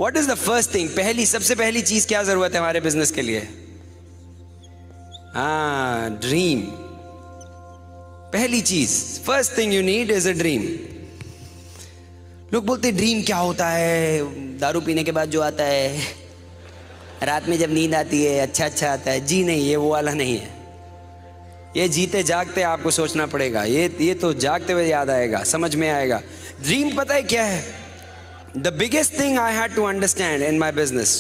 What is the first thing, सबसे पहली चीज क्या जरूरत है हमारे बिजनेस के लिए? हाँ, ड्रीम। पहली चीज, first thing you need is a dream. लोग बोलते हैं ड्रीम क्या होता है? दारू पीने के बाद जो आता है, रात में जब नींद आती है, अच्छा आता है। जी नहीं, ये वो वाला नहीं है। ये जीते जागते आपको सोचना पड़ेगा। ये तो जागते हुए याद आएगा, समझ में आएगा। ड्रीम पता है क्या है? The biggest thing I had to understand in my business,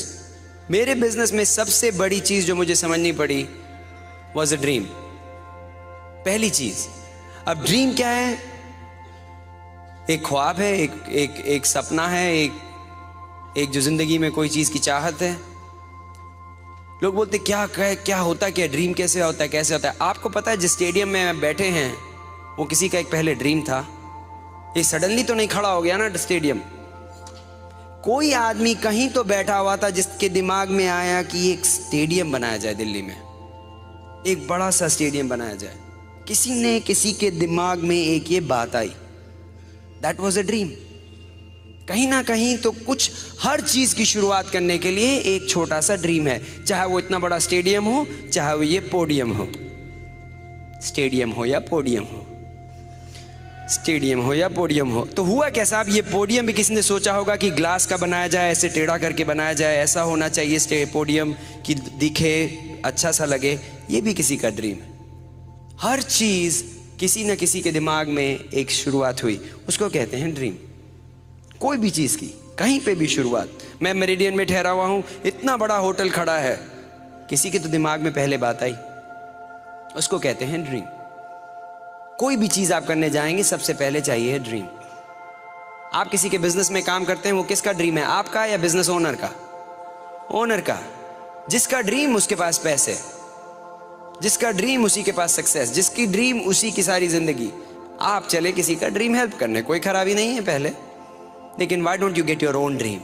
मेरे बिजनेस में सबसे बड़ी चीज जो मुझे समझनी पड़ी वॉज अ ड्रीम। पहली चीज। अब ड्रीम क्या है? एक ख्वाब है, एक सपना है, एक जो जिंदगी में कोई चीज की चाहत है। लोग बोलते क्या होता, क्या ड्रीम कैसे होता है, कैसे होता है? आपको पता है जिस स्टेडियम में बैठे हैं वो किसी का एक पहले ड्रीम था। ये सडनली तो नहीं खड़ा हो गया ना स्टेडियम। कोई आदमी कहीं तो बैठा हुआ था जिसके दिमाग में आया कि एक स्टेडियम बनाया जाए दिल्ली में, एक बड़ा सा स्टेडियम बनाया जाए। किसी के दिमाग में एक ये बात आई, दैट वॉज अ ड्रीम। कहीं ना कहीं तो कुछ, हर चीज की शुरुआत करने के लिए एक छोटा सा ड्रीम है, चाहे वो इतना बड़ा स्टेडियम हो, चाहे वो ये पोडियम हो। स्टेडियम हो या पोडियम हो, स्टेडियम हो या पोडियम हो। तो हुआ कैसा? अब ये पोडियम भी किसी ने सोचा होगा कि ग्लास का बनाया जाए, ऐसे टेढ़ा करके बनाया जाए, ऐसा होना चाहिए पोडियम कि दिखे, अच्छा सा लगे। ये भी किसी का ड्रीम है। हर चीज किसी न किसी के दिमाग में एक शुरुआत हुई, उसको कहते हैं ड्रीम। कोई भी चीज की, कहीं पे भी शुरुआत। मैं मेरिडियन में ठहरा हुआ हूं, इतना बड़ा होटल खड़ा है, किसी के तो दिमाग में पहले बात आई, उसको कहते हैं ड्रीम। कोई भी चीज आप करने जाएंगे सबसे पहले चाहिए ड्रीम। आप किसी के बिजनेस में काम करते हैं, वो किसका ड्रीम है? आपका या बिजनेस ओनर का? ओनर का। जिसका ड्रीम उसके पास पैसे, जिसका ड्रीम उसी के पास सक्सेस, जिसकी ड्रीम उसी की सारी जिंदगी। आप चले किसी का ड्रीम हेल्प करने, कोई खराबी नहीं है पहले, लेकिन why don't you get your own dream?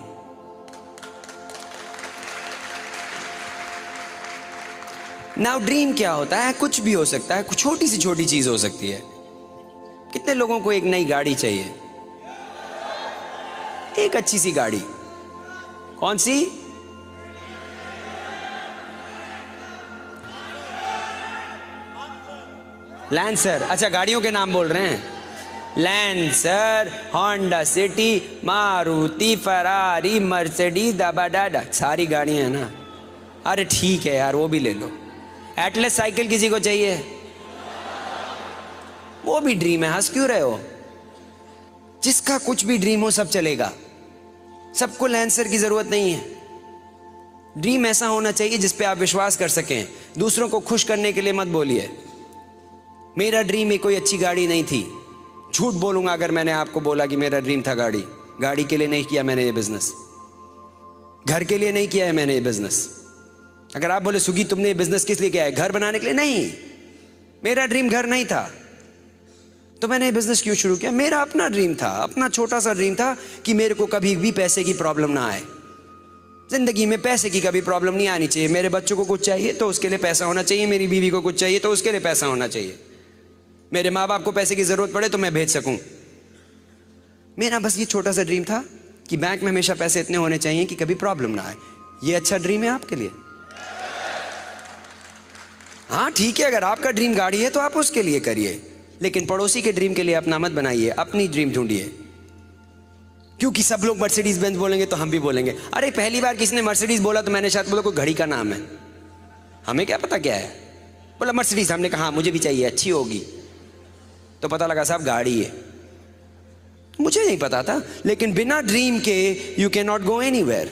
Now dream क्या होता है? कुछ भी हो सकता है, कुछ छोटी सी छोटी चीज हो सकती है। कितने लोगों को एक नई गाड़ी चाहिए? एक अच्छी सी गाड़ी। कौन सी? लैंसर। अच्छा, गाड़ियों के नाम बोल रहे हैं। Lancer, Honda City, Maruti, Ferrari, Mercedes, दाबाडाडा, सारी गाड़ियां हैं ना। अरे ठीक है यार, वो भी ले लो। एटलस साइकिल किसी को चाहिए? वो भी ड्रीम है, हंस क्यों रहे हो? जिसका कुछ भी ड्रीम हो सब चलेगा, सबको लैंसर की जरूरत नहीं है। ड्रीम ऐसा होना चाहिए जिस पे आप विश्वास कर सकें। दूसरों को खुश करने के लिए मत बोलिए मेरा ड्रीम में कोई अच्छी गाड़ी नहीं थी। झूठ बोलूंगा अगर मैंने आपको बोला कि मेरा ड्रीम था गाड़ी। गाड़ी के लिए नहीं किया मैंने ये बिजनेस, घर के लिए नहीं किया है मैंने ये बिजनेस। अगर आप बोले सुगी तुमने ये बिजनेस किस लिए किया है? घर बनाने के लिए? नहीं, मेरा ड्रीम घर नहीं था, तो मैंने ये बिजनेस क्यों शुरू किया? मेरा अपना ड्रीम था, अपना छोटा सा ड्रीम था कि मेरे को कभी भी पैसे की प्रॉब्लम ना आए। जिंदगी में पैसे की कभी प्रॉब्लम नहीं आनी चाहिए। मेरे बच्चों को कुछ चाहिए तो उसके लिए पैसा होना चाहिए, मेरी बीवी को कुछ चाहिए तो उसके लिए पैसा होना चाहिए, मेरे माँ बाप को पैसे की जरूरत पड़े तो मैं भेज सकूं। मेरा बस ये छोटा सा ड्रीम था कि बैंक में हमेशा पैसे इतने होने चाहिए कि कभी प्रॉब्लम ना आए। ये अच्छा ड्रीम है आपके लिए? हाँ ठीक है, अगर आपका ड्रीम गाड़ी है तो आप उसके लिए करिए, लेकिन पड़ोसी के ड्रीम के लिए अपना मत बनाइए, अपनी ड्रीम ढूंढिए। क्योंकि सब लोग मर्सिडीज बेंज बोलेंगे तो हम भी बोलेंगे। अरे पहली बार किसी ने मर्सिडीज बोला तो मैंने शायद बोला कोई घड़ी का नाम है, हमें क्या पता क्या है। बोला मर्सिडीज, हमने कहा मुझे भी चाहिए, अच्छी होगी, तो पता लगा साहब गाड़ी है। मुझे नहीं पता था, लेकिन बिना ड्रीम के you can not go anywhere.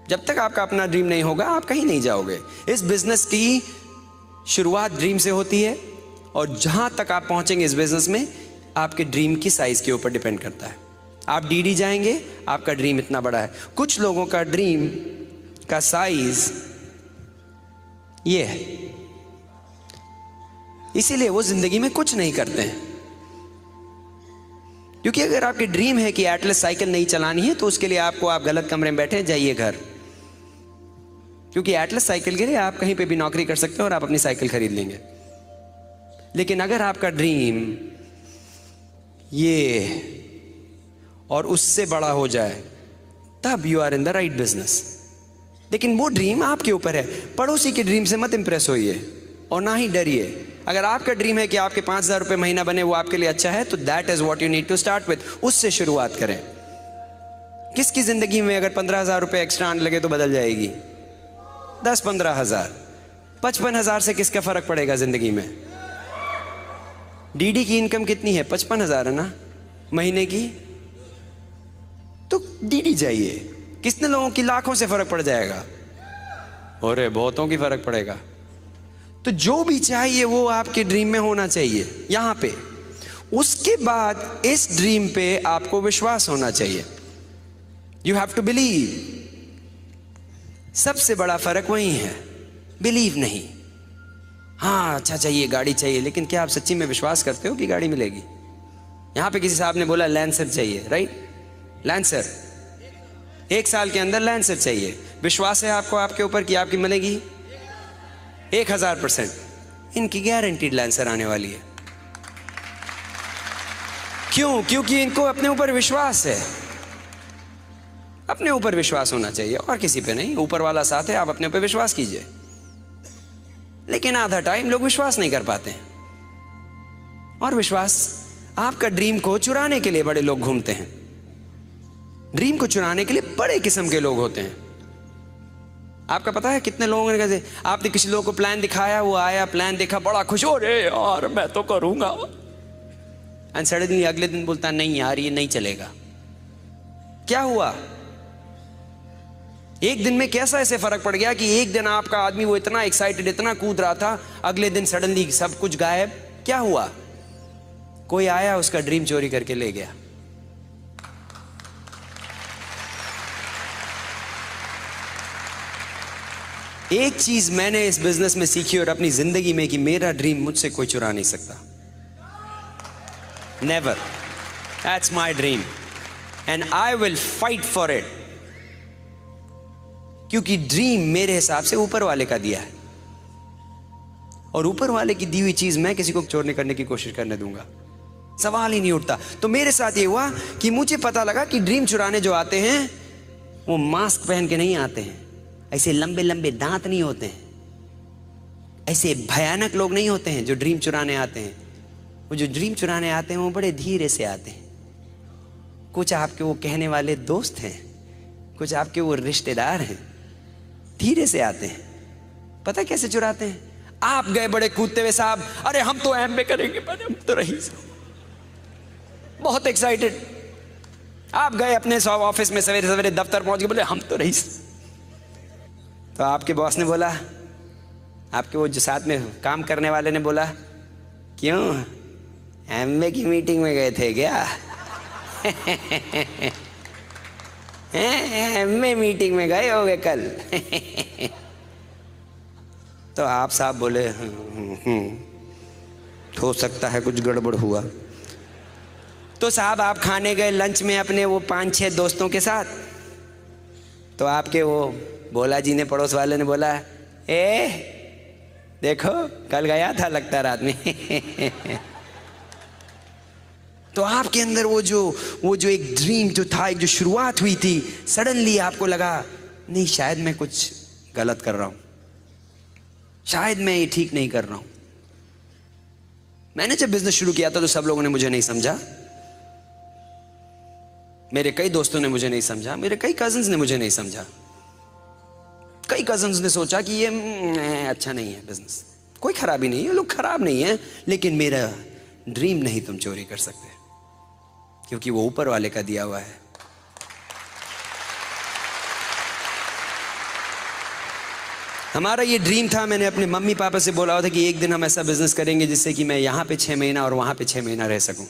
जब तक आपका अपना ड्रीम नहीं होगा आप कहीं नहीं जाओगे। इस बिजनेस की शुरुआत ड्रीम से होती है, और जहां तक आप पहुंचेंगे इस बिजनेस में आपके ड्रीम की साइज के ऊपर डिपेंड करता है। आप डीडी जाएंगे, आपका ड्रीम इतना बड़ा है। कुछ लोगों का ड्रीम का साइज ये है, इसीलिए वो जिंदगी में कुछ नहीं करते हैं। क्योंकि अगर आपकी ड्रीम है कि एटलस साइकिल नहीं चलानी है तो उसके लिए आप गलत कमरे में बैठे, जाइए घर। क्योंकि एटलस साइकिल के लिए आप कहीं पे भी नौकरी कर सकते हैं और आप अपनी साइकिल खरीद लेंगे। लेकिन अगर आपका ड्रीम ये और उससे बड़ा हो जाए तब you are in the right business. लेकिन वो ड्रीम आपके ऊपर है, पड़ोसी के ड्रीम से मत इंप्रेस होइए और ना ही डरिए। अगर आपका ड्रीम है कि आपके 5,000 रुपये महीना बने, वो आपके लिए अच्छा है, तो that is what you need to start with. उससे शुरुआत करें। किसकी जिंदगी में अगर 15,000 रुपये एक्स्ट्रा आने लगे तो बदल जाएगी? 10-15,000, 55,000 से किसका फर्क पड़ेगा जिंदगी में? डीडी की इनकम कितनी है? 55,000 है ना महीने की, तो डीडी चाहिए। कितने लोगों की लाखों से फर्क पड़ जाएगा? अरे बहुतों की फर्क पड़ेगा। तो जो भी चाहिए वो आपके ड्रीम में होना चाहिए यहां पे। उसके बाद इस ड्रीम पे आपको विश्वास होना चाहिए। You have to believe. सबसे बड़ा फर्क वही है, बिलीव नहीं। हाँ अच्छा चाहिए, गाड़ी चाहिए, लेकिन क्या आप सच्ची में विश्वास करते हो कि गाड़ी मिलेगी? यहां पे किसी साहब ने बोला लैंसर चाहिए, राइट? लैंसर 1 साल के अंदर लैंसर चाहिए। विश्वास है आपको आपके ऊपर कि आपकी मिलेगी? 1000% इनकी गारंटीड लैंसर आने वाली है। क्यों? क्योंकि इनको अपने ऊपर विश्वास है। अपने ऊपर विश्वास होना चाहिए और किसी पे नहीं। ऊपर वाला साथ है, आप अपने ऊपर विश्वास कीजिए। लेकिन आधा टाइम लोग विश्वास नहीं कर पाते हैं। और विश्वास आपका ड्रीम को चुराने के लिए बड़े लोग घूमते हैं। ड्रीम को चुराने के लिए बड़े किस्म के लोग होते हैं। आपका पता है कितने लोगों ने कैसे, आपने किसी लोगों को प्लान दिखाया, वो आया, प्लान देखा, बड़ा खुश हो, अरे यार मैं तो करूंगा, एंड सडनली अगले दिन बोलता नहीं यार ये नहीं चलेगा। क्या हुआ? एक दिन में कैसा ऐसे फर्क पड़ गया कि एक दिन आपका आदमी वो इतना एक्साइटेड, इतना कूद रहा था, अगले दिन सडनली सब कुछ गायब। क्या हुआ? कोई आया उसका ड्रीम चोरी करके ले गया। एक चीज मैंने इस बिजनेस में सीखी और अपनी जिंदगी में कि मेरा ड्रीम मुझसे कोई चुरा नहीं सकता। Never. That's my dream and I will fight for it. क्योंकि ड्रीम मेरे हिसाब से ऊपर वाले का दिया है, और ऊपर वाले की दी हुई चीज मैं किसी को चोरने करने की कोशिश करने दूंगा? सवाल ही नहीं उठता। तो मेरे साथ ये हुआ कि मुझे पता लगा कि ड्रीम चुराने जो आते हैं वो मास्क पहन के नहीं आते हैं, ऐसे लंबे लंबे दांत नहीं होते हैं, ऐसे भयानक लोग नहीं होते हैं जो ड्रीम चुराने आते हैं। वो जो ड्रीम चुराने आते हैं वो बड़े धीरे से आते हैं। कुछ आपके वो कहने वाले दोस्त हैं, कुछ आपके वो रिश्तेदार हैं, धीरे से आते हैं। पता कैसे चुराते हैं? आप गए बड़े कूदते हुए, साहब अरे हम तो एमबीए करेंगे, हम तो रईस, बहुत एक्साइटेड। आप गए अपने ऑफिस में, सवेरे सवेरे दफ्तर पहुंच गए, बोले हम तो रईस। तो आपके बॉस ने बोला, आपके वो जो साथ में काम करने वाले ने बोला, क्यों एमबीए की मीटिंग में गए थे क्या? एमबीए मीटिंग में गए होगे कल? तो आप साहब बोले हो सकता है कुछ गड़बड़ हुआ। तो साहब आप खाने गए लंच में अपने वो 5-6 दोस्तों के साथ। तो आपके वो भोला जी ने, पड़ोस वाले ने बोला, देखो कल गया था लगता रात में। तो आपके अंदर वो जो एक ड्रीम जो था, एक जो शुरुआत हुई थी, सडनली आपको लगा नहीं शायद मैं कुछ गलत कर रहा हूं, शायद मैं ये ठीक नहीं कर रहा हूं। मैंने जब बिजनेस शुरू किया था तो सब लोगों ने मुझे नहीं समझा, मेरे कई दोस्तों ने मुझे नहीं समझा, मेरे कई कजिन्स ने मुझे नहीं समझा। कई कजिन्स ने सोचा कि ये अच्छा नहीं है बिजनेस। कोई खराबी नहीं है, लोग खराब नहीं है, लेकिन मेरा ड्रीम नहीं तुम चोरी कर सकते, क्योंकि वो ऊपर वाले का दिया हुआ है। हमारा ये ड्रीम था, मैंने अपने मम्मी पापा से बोला हुआ था कि एक दिन हम ऐसा बिजनेस करेंगे जिससे कि मैं यहाँ पे 6 महीना और वहाँ पे 6 महीना रह सकूँ।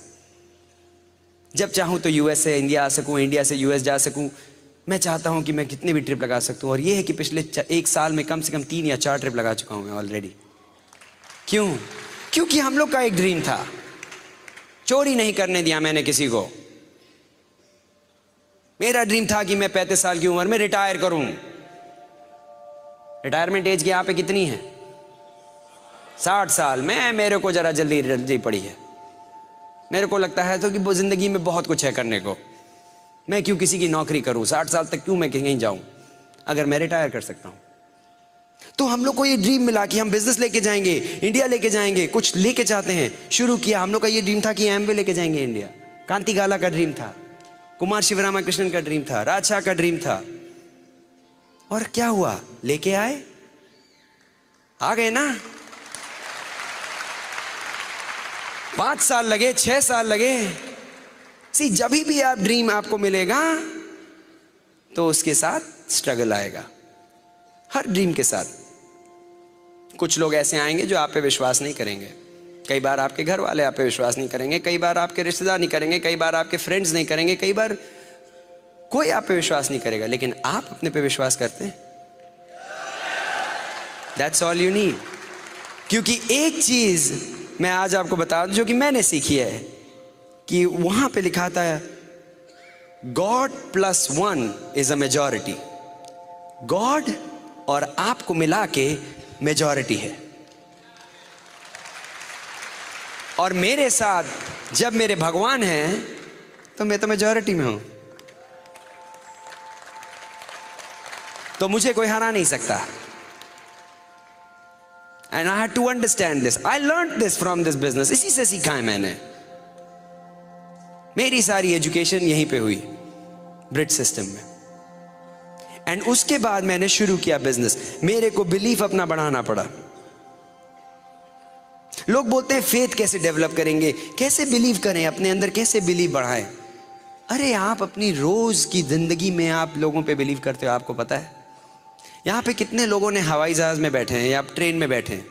जब चाहूँ तो यूएस से इंडिया आ सकूँ, इंडिया से यूएस जा सकूँ। मैं चाहता हूँ कि मैं कितनी भी ट्रिप लगा सकता हूँ, और ये है कि पिछले 1 साल में कम से कम 3 या 4 ट्रिप लगा चुका हूँ मैं ऑलरेडी। क्यों? क्योंकि हम लोग का एक ड्रीम था, चोरी नहीं करने दिया मैंने किसी को। मेरा ड्रीम था कि मैं 35 साल की उम्र में रिटायर करूं। रिटायरमेंट एज की यहाँ पे कितनी है? 60 साल में। मेरे को जरा जल्दी पड़ी है। मेरे को लगता है तो कि वो जिंदगी में बहुत कुछ है करने को। मैं क्यों किसी की नौकरी करूं, 60 साल तक क्यों मैं कहीं जाऊं अगर मैं रिटायर कर सकता हूं। तो हम लोग को ये ड्रीम मिला कि हम बिजनेस लेके जाएंगे, इंडिया लेके जाएंगे, कुछ लेके चाहते हैं। शुरू किया, हम लोग का ये ड्रीम था कि एमवे लेके जाएंगे इंडिया। कांति गाला का ड्रीम था, कुमार शिवरामाकृष्णन का ड्रीम था, राजशाह का ड्रीम था। और क्या हुआ, लेके आए, आ गए ना। 5 साल लगे, 6 साल लगे। सी, जब भी आप ड्रीम आपको मिलेगा तो उसके साथ स्ट्रगल आएगा, हर ड्रीम के साथ। कुछ लोग ऐसे आएंगे जो आप पे विश्वास नहीं करेंगे। कई बार आपके घर वाले आप पे विश्वास नहीं करेंगे, कई बार आपके रिश्तेदार नहीं करेंगे, कई बार आपके फ्रेंड्स नहीं करेंगे, कई बार कोई आप पे विश्वास नहीं करेगा, लेकिन आप अपने पे विश्वास करते हैं। That's all you need। क्योंकि एक चीज मैं आज आपको बता दूं जो कि मैंने सीखी है, कि वहां पे लिखा था God +1 is a majority। God और आपको मिला के मेजॉरिटी है। और मेरे साथ जब मेरे भगवान हैं तो मैं तो मेजॉरिटी में हूं, तो मुझे कोई हरा नहीं सकता। And I had to understand this। I learned this from this business। इसी से सीखा है मैंने। मेरी सारी एजुकेशन यहीं पे हुई, ब्रिज सिस्टम में। एंड उसके बाद मैंने शुरू किया बिजनेस। मेरे को बिलीफ अपना बढ़ाना पड़ा। लोग बोलते हैं फेथ कैसे डेवलप करेंगे, कैसे बिलीव करें अपने अंदर, कैसे बिलीव बढ़ाएं। अरे आप अपनी रोज की जिंदगी में आप लोगों पे बिलीव करते हो, आपको पता है। यहाँ पे कितने लोगों ने हवाई जहाज में बैठे हैं या आप ट्रेन में बैठे हैं,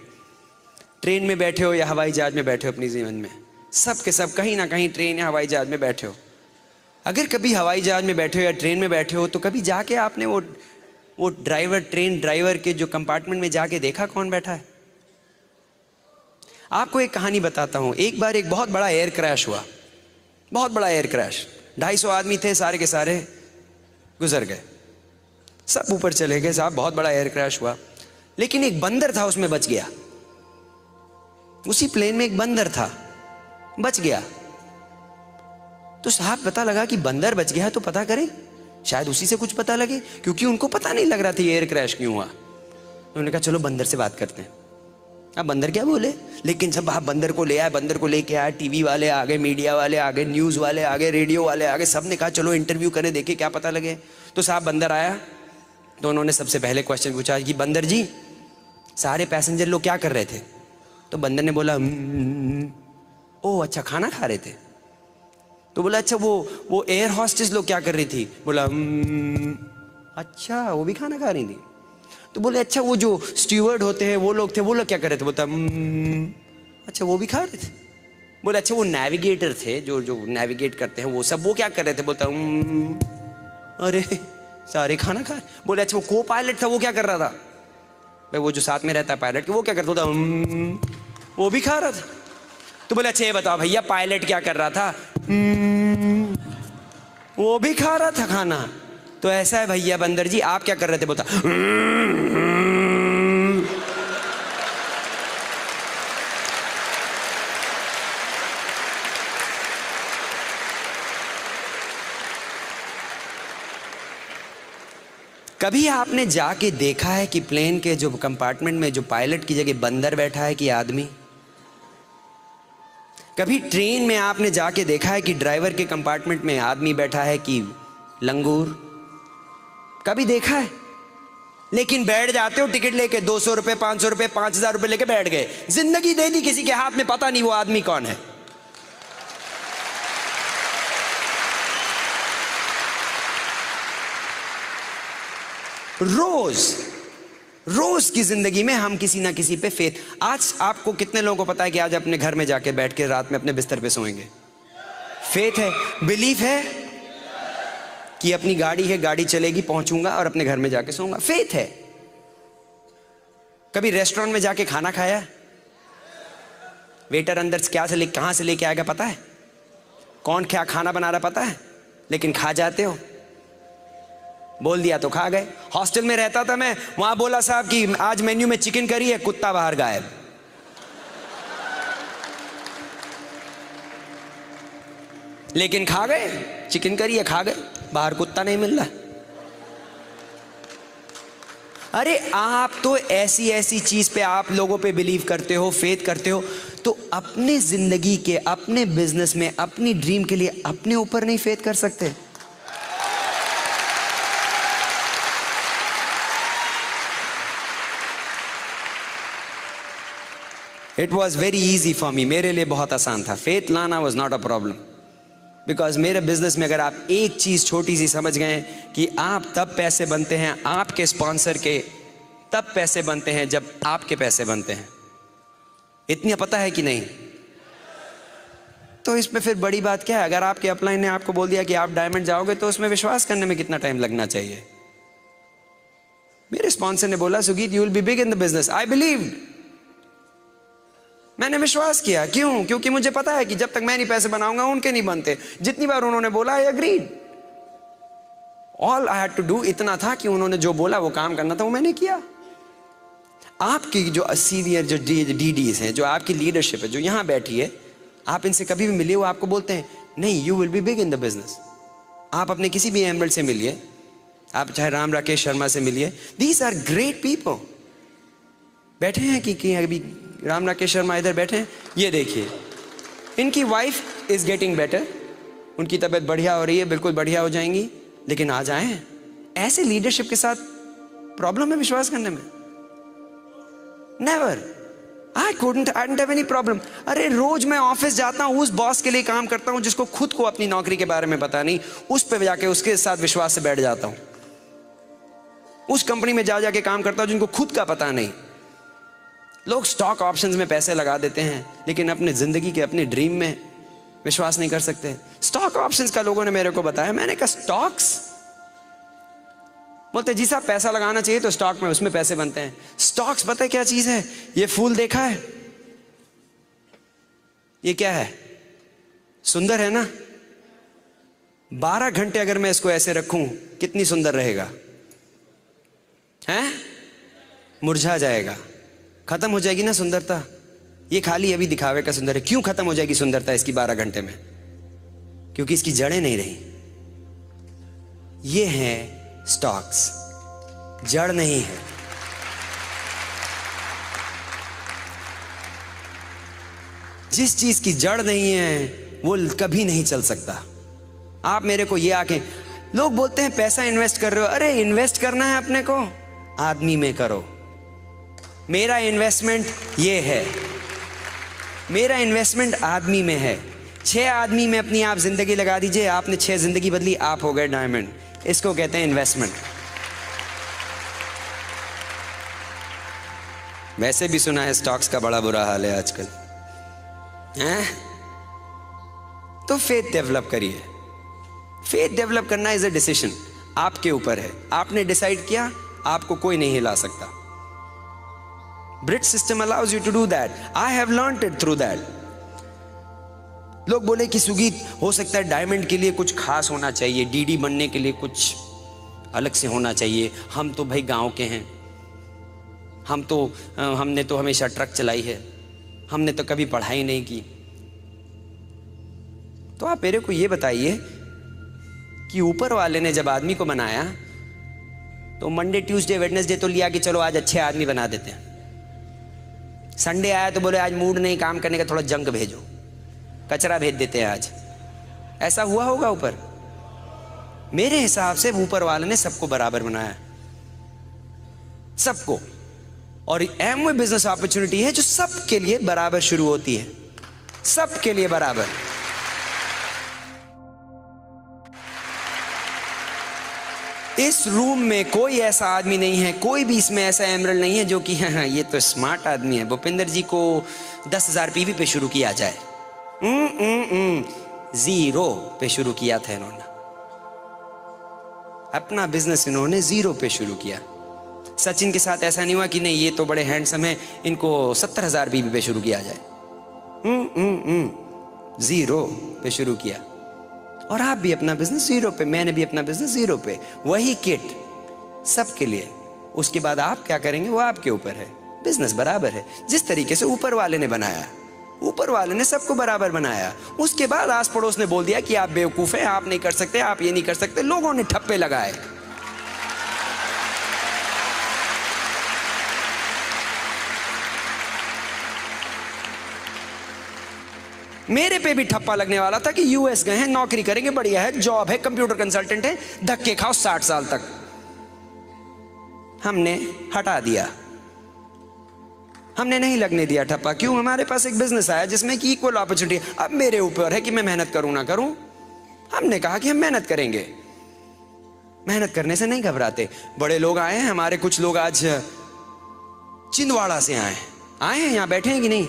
ट्रेन में बैठे हो या हवाई जहाज में बैठे हो अपनी जीवन में, सब के सब कहीं ना कहीं ट्रेन या हवाई जहाज में बैठे हो। अगर कभी हवाई जहाज में बैठे हो या ट्रेन में बैठे हो तो कभी जाके आपने वो ड्राइवर, ट्रेन ड्राइवर के जो कंपार्टमेंट में जाके देखा कौन बैठा है। आपको एक कहानी बताता हूं। एक बार एक बहुत बड़ा एयर क्रैश हुआ, बहुत बड़ा एयर क्रैश। 250 आदमी थे, सारे के सारे गुजर गए, सब ऊपर चले गए साहब। बहुत बड़ा एयर क्रैश हुआ, लेकिन एक बंदर था उसमें बच गया। उसी प्लेन में एक बंदर था, बच गया। तो साहब पता लगा कि बंदर बच गया, तो पता करें शायद उसी से कुछ पता लगे, क्योंकि उनको पता नहीं लग रहा था एयर क्रैश क्यों हुआ। उन्होंने कहा चलो बंदर से बात करते हैं। अब बंदर क्या बोले, लेकिन जब आप बंदर को ले आए, बंदर को लेके आए, टीवी वाले आ गए, मीडिया वाले आ गए, न्यूज़ वाले आ गए, रेडियो वाले आ गए, सब ने कहा चलो इंटरव्यू करें, देखे क्या पता लगे। तो साहब बंदर आया, तो उन्होंने सबसे पहले क्वेश्चन पूछा कि बंदर जी सारे पैसेंजर लोग क्या कर रहे थे। तो बंदर ने बोला ओ अच्छा खाना खा रहे थे। तो बोला अच्छा वो एयर हॉस्टेस लोग क्या कर रही थी। बोला अच्छा वो भी खाना खा रही थी। तो बोले अच्छा वो जो स्टीवर्ड होते हैं वो लोग थे, वो लोग क्या कर रहे थे। बोलता अच्छा वो भी खा रहे थे। बोले अच्छा वो नेविगेटर थे जो नेविगेट करते हैं वो सब, वो क्या कर रहे थे। बोलता अरे सारे खाना खा। बोले अच्छा वो को पायलट था वो क्या कर रहा था। भाई वो जो साथ में रहता है पायलट के, वो क्या करता था। वो भी खा रहा था। तो बोले अच्छा ये बताओ भैया पायलट क्या कर रहा था। वो भी खा रहा था खाना। तो ऐसा है भैया बंदर जी आप क्या कर रहे थे। बोलता कभी आपने जाके देखा है कि प्लेन के जो कंपार्टमेंट में जो पायलट की जगह बंदर बैठा है कि आदमी। कभी ट्रेन में आपने जाके देखा है कि ड्राइवर के कंपार्टमेंट में आदमी बैठा है कि लंगूर। कभी देखा है। लेकिन बैठ जाते हो टिकट लेके 200 रुपए 500 रुपए 5000 रुपए लेके बैठ गए, जिंदगी दे दी किसी के हाथ में, पता नहीं वो आदमी कौन है। रोज की जिंदगी में हम किसी ना किसी पे फेथ। आज आपको कितने लोगों को पता है कि आज अपने घर में जाके बैठ के रात में अपने बिस्तर पे सोएंगे। फेथ है, बिलीफ है कि अपनी गाड़ी है, गाड़ी चलेगी, पहुंचूंगा और अपने घर में जाके सोऊंगा। फेथ है। कभी रेस्टोरेंट में जाके खाना खाया, वेटर अंदर से कहां से लेके आएगा पता है, कौन क्या खाना बना रहा पता है, लेकिन खा जाते हो। बोल दिया तो खा गए। हॉस्टल में रहता था मैं, वहां बोला साहब कि आज मेन्यू में चिकन करी है, कुत्ता बाहर गायब। लेकिन खा गए, चिकन करी है खा गए, बाहर कुत्ता नहीं मिल रहा। अरे आप तो ऐसी ऐसी चीज पे आप लोगों पे बिलीव करते हो, फेथ करते हो, तो अपने जिंदगी के, अपने बिजनेस में, अपनी ड्रीम के लिए अपने ऊपर नहीं फेथ कर सकते? It was very easy for me, मेरे लिए बहुत आसान था। फेथ लाना was not a problem, because मेरे बिजनेस में अगर आप एक चीज छोटी सी समझ गए कि आप तब पैसे बनते हैं, आपके स्पॉन्सर के तब पैसे बनते हैं जब आपके पैसे बनते हैं। इतना पता है कि नहीं? तो इसमें फिर बड़ी बात क्या है? अगर आपके अपलाइन ने आपको बोल दिया कि आप डायमंड जाओगे, तो उसमें विश्वास करने में कितना टाइम लगना चाहिए? मेरे स्पॉन्सर ने बोला Sugeet you will be big in the business. I believed, मैंने विश्वास किया। क्यों? क्योंकि मुझे पता है कि जब तक मैं नहीं पैसे बनाऊंगा उनके नहीं बनते। जितनी बार उन्होंने बोला I agreed. All I had to do इतना था कि उन्होंने जो बोला वो काम करना था, वो मैंने किया। आपकी जो सीनियर जो डीडीज हैं, जो आपकी लीडरशिप है, जो यहां बैठी है, आप इनसे कभी भी मिलिए, वो आपको बोलते हैं नहीं you will be big in the business. आप अपने किसी भी एम्बल से मिलिए, आप चाहे राम राकेश शर्मा से मिलिए, दीज आर ग्रेट पीपल। बैठे हैं कि अभी राम राकेश शर्मा इधर बैठे हैं, ये देखिए इनकी वाइफ इज गेटिंग बेटर, उनकी तबीयत बढ़िया हो रही है, बिल्कुल बढ़िया हो जाएंगी। लेकिन आ जाएं ऐसे लीडरशिप के साथ प्रॉब्लम है विश्वास करने में? Never. I don't have any problem. अरे रोज मैं ऑफिस जाता हूं, उस बॉस के लिए काम करता हूं जिसको खुद को अपनी नौकरी के बारे में पता नहीं, उस पे जाके उसके साथ विश्वास से बैठ जाता हूं। उस कंपनी में जा जाके काम करता हूं जिनको खुद का पता नहीं। लोग स्टॉक ऑप्शंस में पैसे लगा देते हैं, लेकिन अपने जिंदगी के, अपने ड्रीम में विश्वास नहीं कर सकते। स्टॉक ऑप्शंस का लोगों ने मेरे को बताया, मैंने कहा स्टॉक्स? बोलते जी साहब पैसा लगाना चाहिए तो स्टॉक में, उसमें पैसे बनते हैं। स्टॉक्स पता है क्या चीज है? ये फूल देखा है? ये क्या है? सुंदर है ना? 12 घंटे अगर मैं इसको ऐसे रखूं, कितनी सुंदर रहेगा? हैं? मुरझा जाएगा, खत्म हो जाएगी ना सुंदरता। ये खाली अभी दिखावे का सुंदर है। क्यों खत्म हो जाएगी सुंदरता इसकी 12 घंटे में? क्योंकि इसकी जड़ें नहीं रही। ये हैं स्टॉक्स, जड़ नहीं है। जिस चीज की जड़ नहीं है वो कभी नहीं चल सकता। आप मेरे को ये आके, लोग बोलते हैं पैसा इन्वेस्ट कर रहे हो। अरे इन्वेस्ट करना है अपने को, आदमी में करो। मेरा इन्वेस्टमेंट ये है, मेरा इन्वेस्टमेंट आदमी में है। 6 आदमी में अपनी आप जिंदगी लगा दीजिए, आपने 6 जिंदगी बदली, आप हो गए डायमंड। इसको कहते हैं इन्वेस्टमेंट। वैसे भी सुना है स्टॉक्स का बड़ा बुरा हाल है आजकल, हैं? तो फेथ डेवलप करिए। फेथ डेवलप करना इज अ डिसीजन, आपके ऊपर है। आपने डिसाइड किया, आपको कोई नहीं हिला सकता। Britt system allows you to do that. I have learned it through that. लोग बोले कि सुगीत हो सकता है डायमंड के लिए कुछ खास होना चाहिए, डीडी बनने के लिए कुछ अलग से होना चाहिए। हम तो भाई गांव के हैं, हमने तो हमेशा ट्रक चलाई है, हमने तो कभी पढ़ाई नहीं की। तो आप मेरे को ये बताइए कि ऊपर वाले ने जब आदमी को बनाया तो मंडे ट्यूसडे वेडनेसडे तो लिया कि चलो आज अच्छे आदमी बना देते हैं। संडे आया तो बोले आज मूड नहीं काम करने का, थोड़ा जंक भेजो, कचरा भेज देते हैं आज। ऐसा हुआ होगा ऊपर? मेरे हिसाब से ऊपर वाले ने सबको बराबर बनाया, सबको। और एमवे बिजनेस अपॉर्चुनिटी है जो सबके लिए बराबर शुरू होती है, सबके लिए बराबर। इस रूम में कोई ऐसा आदमी नहीं है, कोई भी इसमें ऐसा एमरल्ड नहीं है जो कि हाँ ये तो स्मार्ट आदमी है, भूपिंदर जी को 10,000 पीवी पे शुरू किया जाए। 0 पे शुरू किया था इन्होंने अपना बिजनेस, इन्होंने 0 पे शुरू किया। सचिन के साथ ऐसा नहीं हुआ कि नहीं ये तो बड़े हैंडसम है, इनको 70,000 पीवी पे शुरू किया जाए। 0 पे शुरू किया। और आप भी अपना बिजनेस 0 पे, मैंने भी अपना बिजनेस 0 पे। वही किट सबके लिए। उसके बाद आप क्या करेंगे वो आपके ऊपर है। बिजनेस बराबर है जिस तरीके से ऊपर वाले ने बनाया। ऊपर वाले ने सबको बराबर बनाया। उसके बाद आस पड़ोस ने बोल दिया कि आप बेवकूफ हैं, आप नहीं कर सकते, आप ये नहीं कर सकते। लोगों ने ठप्पे लगाए। मेरे पे भी ठप्पा लगने वाला था कि यूएस गए हैं, नौकरी करेंगे, बढ़िया है, जॉब है, कंप्यूटर कंसल्टेंट है, धक्के खाओ 60 साल तक। हमने हटा दिया, हमने नहीं लगने दिया ठप्पा। क्यों? हमारे पास एक बिजनेस आया जिसमें कि इक्वल अपॉर्चुनिटी। अब मेरे ऊपर है कि मैं मेहनत करूं ना करूं। हमने कहा कि हम मेहनत करेंगे, मेहनत करने से नहीं घबराते। बड़े लोग आए हैं हमारे, कुछ लोग आज छिंदवाड़ा से आए हैं, यहां बैठे हैं कि नहीं?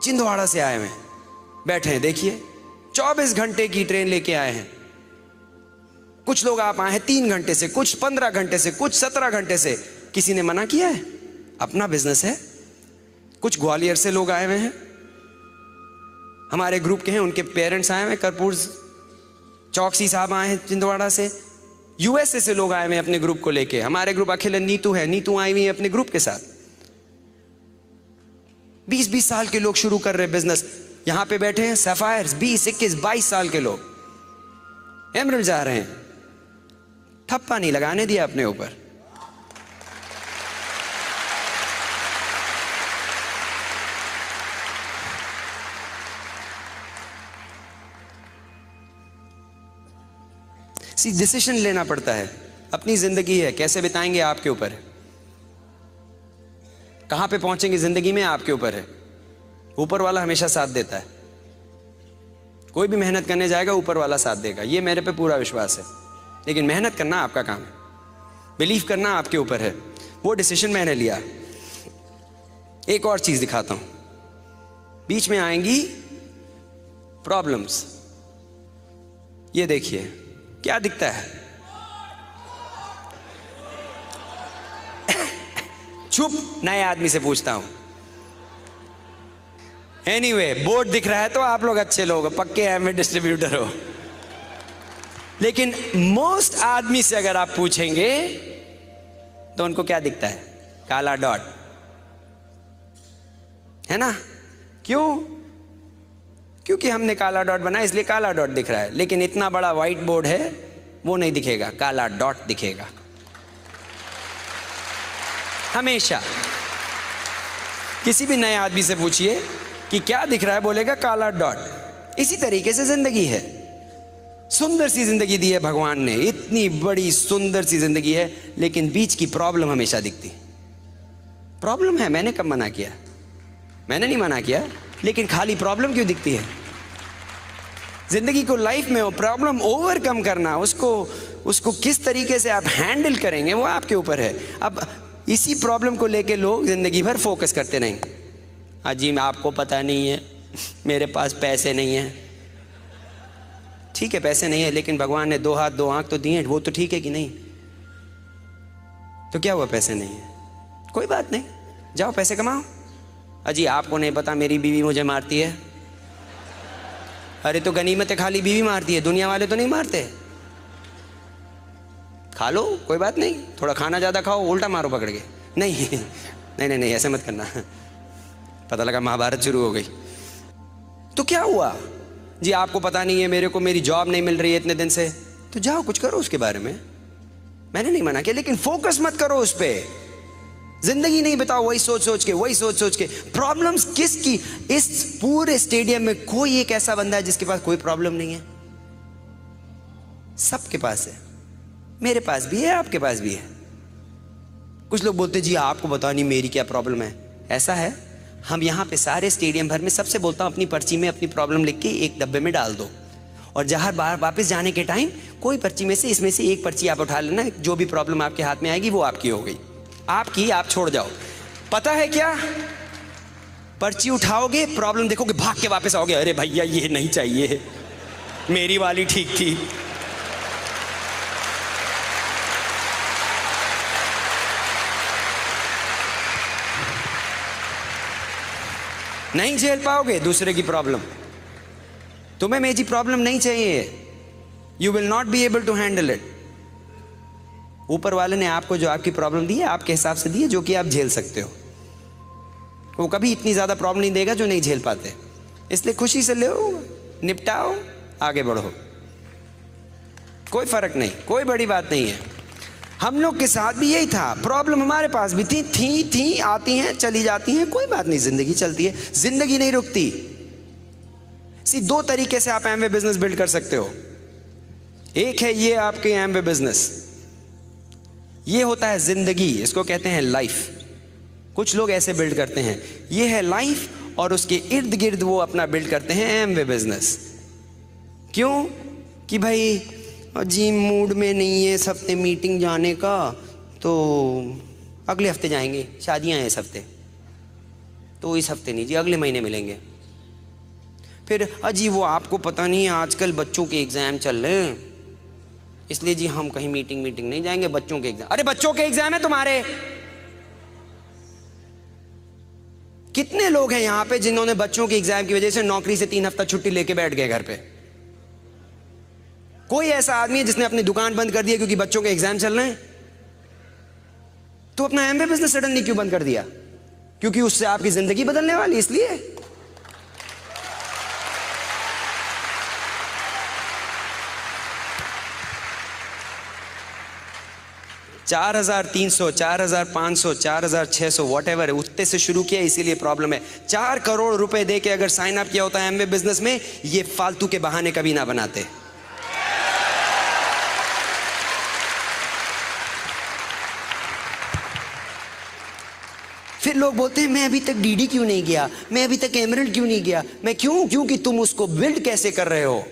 छिंदवाड़ा से आए हैं, बैठे हैं, देखिए 24 घंटे की ट्रेन लेके आए हैं। कुछ लोग आप आए हैं 3 घंटे से, कुछ 15 घंटे से, कुछ 17 घंटे से। किसी ने मना किया है? अपना बिजनेस है। कुछ ग्वालियर से लोग आए हुए हैं, हमारे ग्रुप के हैं, उनके पेरेंट्स आए हुए हैं। कर्पूर चौकसी साहब आए हैं छिंदवाड़ा से। यूएसए से लोग आए हुए हैं अपने ग्रुप को लेके। हमारे ग्रुप अखिल नीतू है, नीतू आई हुई है अपने ग्रुप के साथ। 20-20 साल के लोग शुरू कर रहे बिजनेस। यहां पे बैठे हैं सफायर्स, 20, 21, 22 साल के लोग एमरल्ड जा रहे हैं। ठप्पा नहीं लगाने दिया अपने ऊपर। डिसीजन लेना पड़ता है। अपनी जिंदगी है, कैसे बिताएंगे आपके ऊपर है, कहां पे पहुंचेंगे जिंदगी में आपके ऊपर है। ऊपर वाला हमेशा साथ देता है। कोई भी मेहनत करने जाएगा ऊपर वाला साथ देगा, ये मेरे पे पूरा विश्वास है। लेकिन मेहनत करना आपका काम है, बिलीव करना आपके ऊपर है। वो डिसीजन मैंने लिया। एक और चीज दिखाता हूं, बीच में आएंगी प्रॉब्लम्स। ये देखिए क्या दिखता है, चुप, नए आदमी से पूछता हूं। एनीवे, बोर्ड दिख रहा है तो आप लोग अच्छे लोग, पक्के एमवे डिस्ट्रीब्यूटर हो। लेकिन मोस्ट आदमी से अगर आप पूछेंगे तो उनको क्या दिखता है? काला डॉट, है ना? क्यों? क्योंकि हमने काला डॉट बनाया, इसलिए काला डॉट दिख रहा है। लेकिन इतना बड़ा व्हाइट बोर्ड है, वो नहीं दिखेगा, काला डॉट दिखेगा हमेशा। किसी भी नए आदमी से पूछिए कि क्या दिख रहा है, बोलेगा काला डॉट। इसी तरीके से जिंदगी है। सुंदर सी जिंदगी दी है भगवान ने, इतनी बड़ी सुंदर सी जिंदगी है, लेकिन बीच की प्रॉब्लम हमेशा दिखती। प्रॉब्लम है, मैंने कब मना किया? मैंने नहीं मना किया, लेकिन खाली प्रॉब्लम क्यों दिखती है? जिंदगी को, लाइफ में प्रॉब्लम ओवरकम करना, उसको किस तरीके से आप हैंडल करेंगे वो आपके ऊपर है। अब इसी प्रॉब्लम को लेके लोग जिंदगी भर फोकस करते रहेंगे। अजी आपको पता नहीं है, मेरे पास पैसे नहीं है। ठीक है, पैसे नहीं है, लेकिन भगवान ने 2 हाथ 2 आंख तो दिए, वो तो ठीक है कि नहीं? तो क्या हुआ पैसे नहीं है? कोई बात नहीं, जाओ पैसे कमाओ। अजी आपको नहीं पता मेरी बीवी मुझे मारती है। अरे तो गनीमत है, खाली बीवी मारती है, दुनिया वाले तो नहीं मारते। खा लो, कोई बात नहीं, थोड़ा खाना ज़्यादा खाओ, उल्टा मारो पकड़ के। नहीं नहीं नहीं नहीं, ऐसे मत करना। पता लगा महाभारत शुरू हो गई। तो क्या हुआ जी? आपको पता नहीं है, मेरे को मेरी जॉब नहीं मिल रही है इतने दिन से। तो जाओ कुछ करो उसके बारे में, मैंने नहीं मना किया, लेकिन फोकस मत करो उस पर। जिंदगी नहीं बिताओ वही सोच सोच के। प्रॉब्लम्स किसकी? इस पूरे स्टेडियम में कोई एक ऐसा बंदा है जिसके पास कोई प्रॉब्लम नहीं है? सबके पास है, मेरे पास भी है, आपके पास भी है। कुछ लोग बोलते जी आपको पता नहीं मेरी क्या प्रॉब्लम है। ऐसा है, हम यहाँ पे सारे स्टेडियम भर में सबसे बोलता हूँ अपनी पर्ची में अपनी प्रॉब्लम लिख के एक डब्बे में डाल दो, और जहाँ बाहर वापस जाने के टाइम कोई पर्ची में से, इसमें से एक पर्ची आप उठा लेना, जो भी प्रॉब्लम आपके हाथ में आएगी वो आपकी हो गई। आपकी, आप छोड़ जाओ। पता है क्या? पर्ची उठाओगे, प्रॉब्लम देखोगे, भाग के वापस आओगे, अरे भैया ये नहीं चाहिए, मेरी वाली ठीक थी। नहीं झेल पाओगे दूसरे की प्रॉब्लम। तुम्हें मेरी प्रॉब्लम नहीं चाहिए, you will not be able to handle it. ऊपर वाले ने आपको जो आपकी प्रॉब्लम दी है, आपके हिसाब से दी है, जो कि आप झेल सकते हो। वो कभी इतनी ज़्यादा प्रॉब्लम नहीं देगा जो नहीं झेल पाते। इसलिए खुशी से लो, निपटाओ, आगे बढ़ो, कोई फर्क नहीं, कोई बड़ी बात नहीं है। हम लोग के साथ भी यही था, प्रॉब्लम हमारे पास भी थी, आती हैं चली जाती हैं, कोई बात नहीं, जिंदगी चलती है, जिंदगी नहीं रुकती। दो तरीके से आप एमवे बिजनेस बिल्ड कर सकते हो। एक है ये आपके एमवे बिजनेस, ये होता है जिंदगी, इसको कहते हैं लाइफ। कुछ लोग ऐसे बिल्ड करते हैं, ये है लाइफ और उसके इर्द गिर्द वो अपना बिल्ड करते हैं एमवे बिजनेस। क्यों? कि भाई जी मूड में नहीं है इस हफ्ते मीटिंग जाने का, तो अगले हफ्ते जाएंगे, शादियां हैं इस हफ्ते, तो इस हफ्ते नहीं जी, अगले महीने मिलेंगे। फिर अजी वो आपको पता नहीं है आजकल बच्चों के एग्जाम चल रहे हैं, इसलिए जी हम कहीं मीटिंग नहीं जाएंगे, बच्चों के एग्जाम। अरे बच्चों के एग्जाम है तुम्हारे? कितने लोग हैं यहां पे जिन्होंने बच्चों के एग्जाम की वजह से नौकरी से 3 हफ्ता छुट्टी लेके बैठ गए घर पे? कोई ऐसा आदमी है जिसने अपनी दुकान बंद कर दिया क्योंकि बच्चों के एग्जाम चल रहे हैं? तो अपना एमवे बिजनेस सडनली क्यों बंद कर दिया? क्योंकि उससे आपकी जिंदगी बदलने वाली, इसलिए। $4,300, $4,500, $4,600 वॉट एवर, उतने से शुरू किया, इसीलिए प्रॉब्लम है। 4 करोड़ रुपए दे के अगर साइन अप किया होता है एमवे बिजनेस में, ये फालतू के बहाने कभी ना बनाते। फिर लोग बोलते हैं मैं अभी तक डीडी क्यों नहीं गया, मैं अभी तक एमरल्ड क्यों नहीं गया। मैं क्योंकि तुम उसको बिल्ड कैसे कर रहे हो।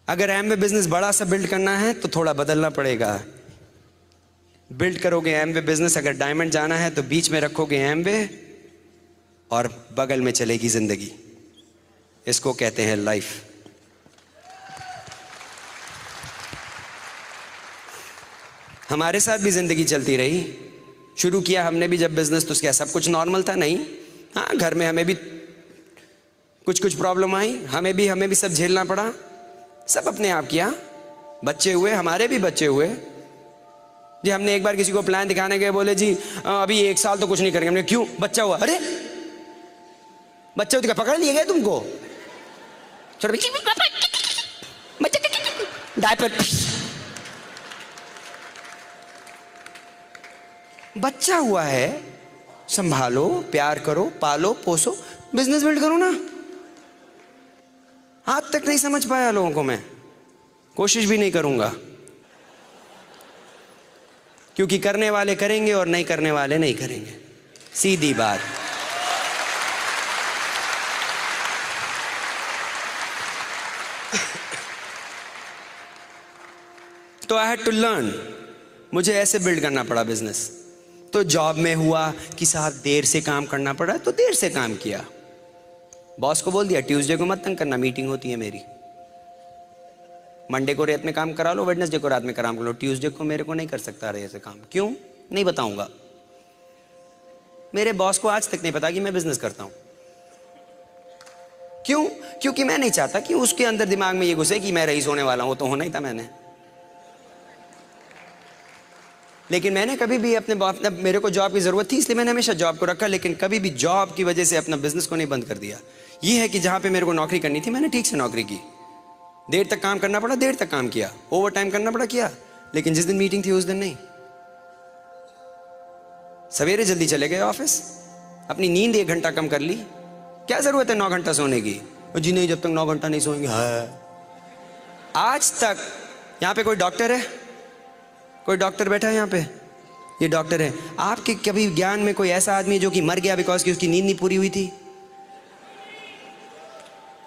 अगर एमवे बिजनेस बड़ा सा बिल्ड करना है तो थोड़ा बदलना पड़ेगा। बिल्ड करोगे एमवे बिजनेस, अगर डायमंड जाना है तो बीच में रखोगे एमवे और बगल में चलेगी जिंदगी। इसको कहते हैं लाइफ। हमारे साथ भी जिंदगी चलती रही। शुरू किया हमने भी जब बिजनेस, तो क्या सब कुछ नॉर्मल था? नहीं। हाँ, घर में हमें भी कुछ प्रॉब्लम आई, हमें भी सब झेलना पड़ा, सब अपने आप किया। बच्चे हुए, हमारे भी बच्चे हुए जी। हमने एक बार किसी को प्लान दिखाने गए, बोले जी अभी 1 साल तो कुछ नहीं करेंगे। हमने क्यों? बच्चा हुआ। अरे बच्चा हुआ तो पकड़ लिए गए तुमको? छोटे डायपर, बच्चा हुआ है, संभालो, प्यार करो, पालो पोसो, बिजनेस बिल्ड करो ना। आज तक नहीं समझ पाया लोगों को, मैं कोशिश भी नहीं करूंगा, क्योंकि करने वाले करेंगे और नहीं करने वाले नहीं करेंगे, सीधी बात। तो आई हैड टू लर्न, मुझे ऐसे बिल्ड करना पड़ा बिजनेस। तो जॉब में हुआ कि साहब देर से काम करना पड़ा, तो देर से काम किया। बॉस को बोल दिया ट्यूसडे को मत तंग करना, मीटिंग होती है मेरी। मंडे को रात में काम करा लो, वेडनेसडे को रात में काम कर लो, ट्यूसडे को मेरे को नहीं कर सकता रहे ऐसे काम। क्यों? नहीं बताऊंगा। मेरे बॉस को आज तक नहीं पता कि मैं बिजनेस करता हूं। क्यों? क्योंकि मैं नहीं चाहता कि उसके अंदर दिमाग में ये घुसे कि मैं रईस होने वाला हूं। तो होना ही था मैंने। लेकिन मैंने कभी भी अपने मेरे को जॉब की जरूरत थी, इसलिए मैंने हमेशा जॉब को रखा, लेकिन कभी भी जॉब की वजह से अपना बिजनेस को नहीं बंद कर दिया। ये है कि जहां पे मेरे को नौकरी करनी थी, मैंने ठीक से नौकरी की। देर तक काम करना पड़ा, देर तक काम किया, ओवर टाइम करना पड़ा, किया। लेकिन जिस दिन मीटिंग थी उस दिन नहीं। सवेरे जल्दी चले गए ऑफिस, अपनी नींद 1 घंटा कम कर ली। क्या जरूरत है 9 घंटा सोने की? जी नहीं, जब तक 9 घंटा नहीं सोएंगे। आज तक यहाँ पे कोई डॉक्टर है? कोई डॉक्टर बैठा है यहाँ पे? ये डॉक्टर है। आपके कभी ज्ञान में कोई ऐसा आदमी है जो कि मर गया बिकॉज की उसकी नींद नहीं पूरी हुई थी?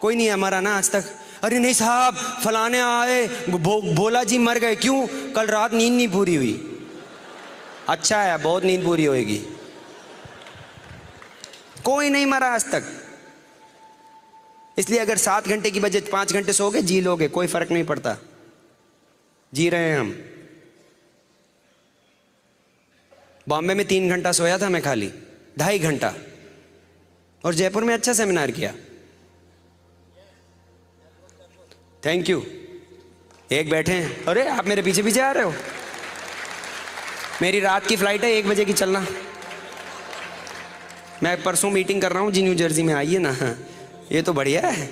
कोई नहीं है मरा ना आज तक। अरे नहीं साहब, फलाने आए, बोला जी मर गए। क्यों? कल रात नींद नहीं पूरी हुई। अच्छा है, बहुत नींद पूरी होएगी। कोई नहीं मरा आज तक। इसलिए अगर 7 घंटे की बजाय 5 घंटे सोओगे, जी लोगे, कोई फर्क नहीं पड़ता, जी रहे हैं हम। बॉम्बे में 3 घंटा सोया था मैं, खाली 2.5 घंटा, और जयपुर में अच्छा सेमिनार किया। Thank you. एक बैठे हैं, अरे आप मेरे पीछे पीछे आ रहे हो। मेरी रात की फ्लाइट है, 1 बजे की चलना। मैं परसों मीटिंग कर रहा हूँ जी, न्यू जर्सी में, आइए ना। ये तो बढ़िया है।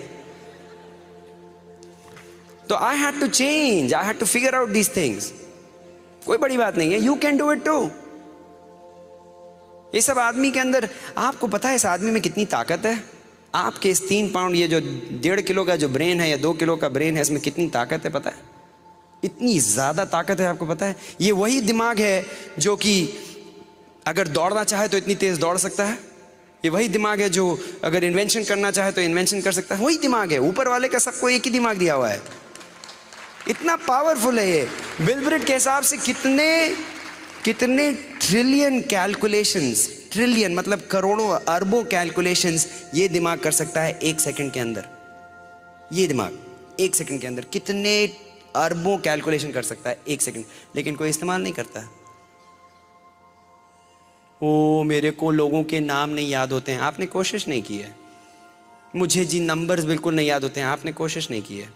तो I had to change, I had to figure out these things. कोई बड़ी बात नहीं है, you can do it too. ये सब आदमी के अंदर, आपको पता है इस आदमी में कितनी ताकत है? आपके इस 3 पाउंड, ये जो 1.5 किलो का जो ब्रेन है या 2 किलो का ब्रेन है, इसमें कितनी ताकत है पता है? इतनी ज़्यादा ताकत है, आपको पता है? ये वही दिमाग है जो कि अगर दौड़ना चाहे तो इतनी तेज़ दौड़ सकता है। ये वही दिमाग है जो अगर इन्वेंशन करना चाहे तो इन्वेंशन कर सकता है। वही दिमाग है, ऊपर वाले का सबको एक ही दिमाग दिया हुआ है। इतना पावरफुल है ये। बिल ब्रेट के हिसाब से कितने ट्रिलियन कैलकुलेशंस, ट्रिलियन मतलब करोड़ों अरबों कैलकुलेशंस ये दिमाग कर सकता है 1 सेकंड के अंदर। ये दिमाग 1 सेकंड के अंदर कितने अरबों कैलकुलेशन कर सकता है 1 सेकंड, लेकिन कोई इस्तेमाल नहीं करता। ओ मेरे को लोगों के नाम नहीं याद होते हैं, आपने कोशिश नहीं की है। मुझे जी नंबर्स बिल्कुल नहीं याद होते हैं, आपने कोशिश नहीं की है।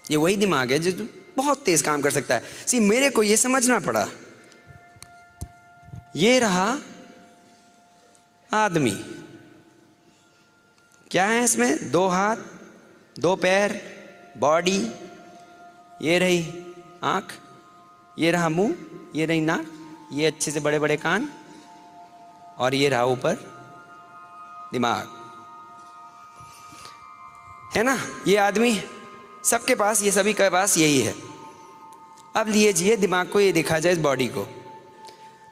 ये वही दिमाग है जो बहुत तेज काम कर सकता है। मेरे को ये समझना पड़ा, ये रहा आदमी, क्या है इसमें? 2 हाथ, 2 पैर, बॉडी, ये रही आंख, ये रहा मुंह, ये रही नाक, ये अच्छे से बड़े बड़े कान, और ये रहा ऊपर दिमाग, है ना? ये आदमी सबके पास, ये सभी के पास यही है। अब लीजिए दिमाग को, ये देखा जाए इस बॉडी को,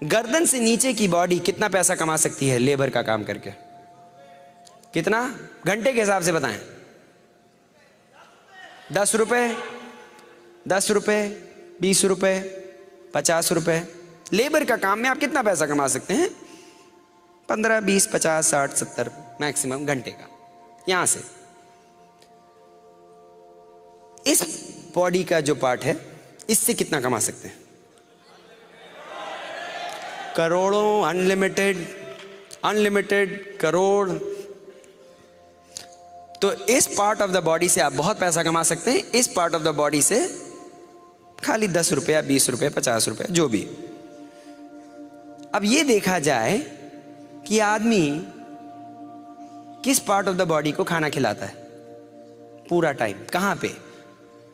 गर्दन से नीचे की बॉडी कितना पैसा कमा सकती है लेबर का काम करके? कितना? घंटे के हिसाब से बताएं। 10 रुपए, 10 रुपए, 20 रुपए, 50 रुपए। लेबर का काम में आप कितना पैसा कमा सकते हैं? 15, 20, 50, 60, 70 मैक्सिमम घंटे का। यहां से इस बॉडी का जो पार्ट है, इससे कितना कमा सकते हैं? करोड़ों, अनलिमिटेड, अनलिमिटेड, करोड़। तो इस पार्ट ऑफ द बॉडी से आप बहुत पैसा कमा सकते हैं, इस पार्ट ऑफ द बॉडी से खाली 10 रुपया, 20 रुपये, 50 रुपये, जो भी। अब ये देखा जाए कि आदमी किस पार्ट ऑफ द बॉडी को खाना खिलाता है पूरा टाइम, कहां पे?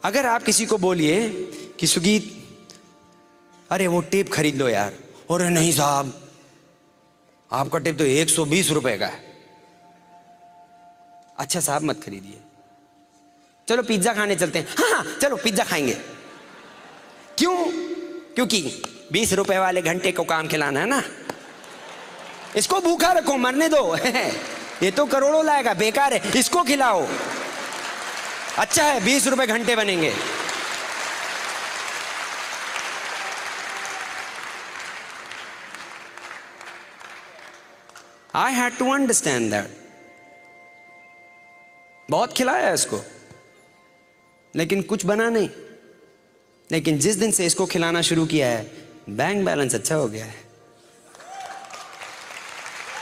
अगर आप किसी को बोलिए कि सुगीत अरे वो टेप खरीद लो यार, अरे नहीं साहब आपका टेप तो 120 रुपए का है। अच्छा साहब मत खरीदिए, चलो पिज्जा खाने चलते हैं। हाँ चलो पिज्जा खाएंगे। क्यों? क्योंकि 20 रुपए वाले घंटे को काम खिलाना है ना, इसको भूखा रखो, मरने दो। ये तो करोड़ों लाएगा, बेकार है, इसको खिलाओ। अच्छा है 20 रुपए घंटे बनेंगे। I had to understand that. बहुत खिलाया इसको, लेकिन कुछ बना नहीं। लेकिन जिस दिन से इसको खिलाना शुरू किया है, बैंक बैलेंस अच्छा हो गया है,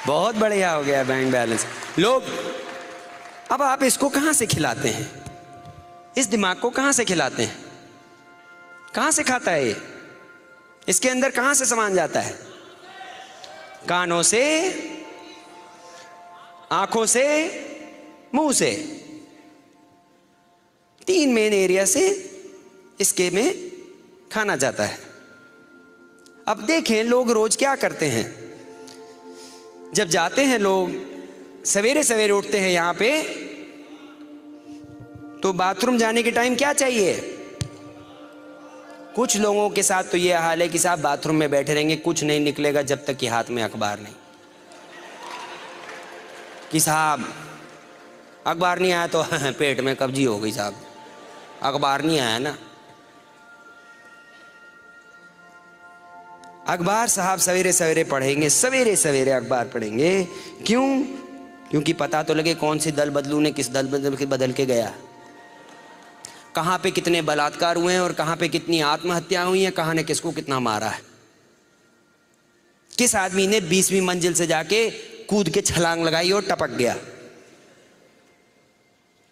बहुत बढ़िया हो गया है बैंक बैलेंस। लोग, अब आप इसको कहां से खिलाते हैं? इस दिमाग को कहां से खिलाते हैं? कहां से खाता है ये? इसके अंदर कहां से सामान जाता है? कानों से, आंखों से, मुंह से। 3 मेन एरिया से इसके में खाना जाता है। अब देखें लोग रोज क्या करते हैं। जब जाते हैं लोग, सवेरे सवेरे उठते हैं यहां पे, तो बाथरूम जाने के टाइम क्या चाहिए? कुछ लोगों के साथ तो ये हाल है कि साहब बाथरूम में बैठे रहेंगे, कुछ नहीं निकलेगा जब तक कि हाथ में अखबार नहीं। कि साहब अखबार नहीं आया तो पेट में कब्जी हो गई साहब, अखबार नहीं आया ना। अखबार साहब सवेरे सवेरे पढ़ेंगे, सवेरे सवेरे अखबार पढ़ेंगे। क्यों? क्योंकि पता तो लगे कौन सी दल बदलू ने किस दल बदल के गया, कहाँ पे कितने बलात्कार हुए हैं और कहाँ पे कितनी आत्महत्या हुई हैं, कहाँ ने किसको कितना मारा है, किस आदमी ने 20वीं मंजिल से जाके कूद के छलांग लगाई और टपक गया।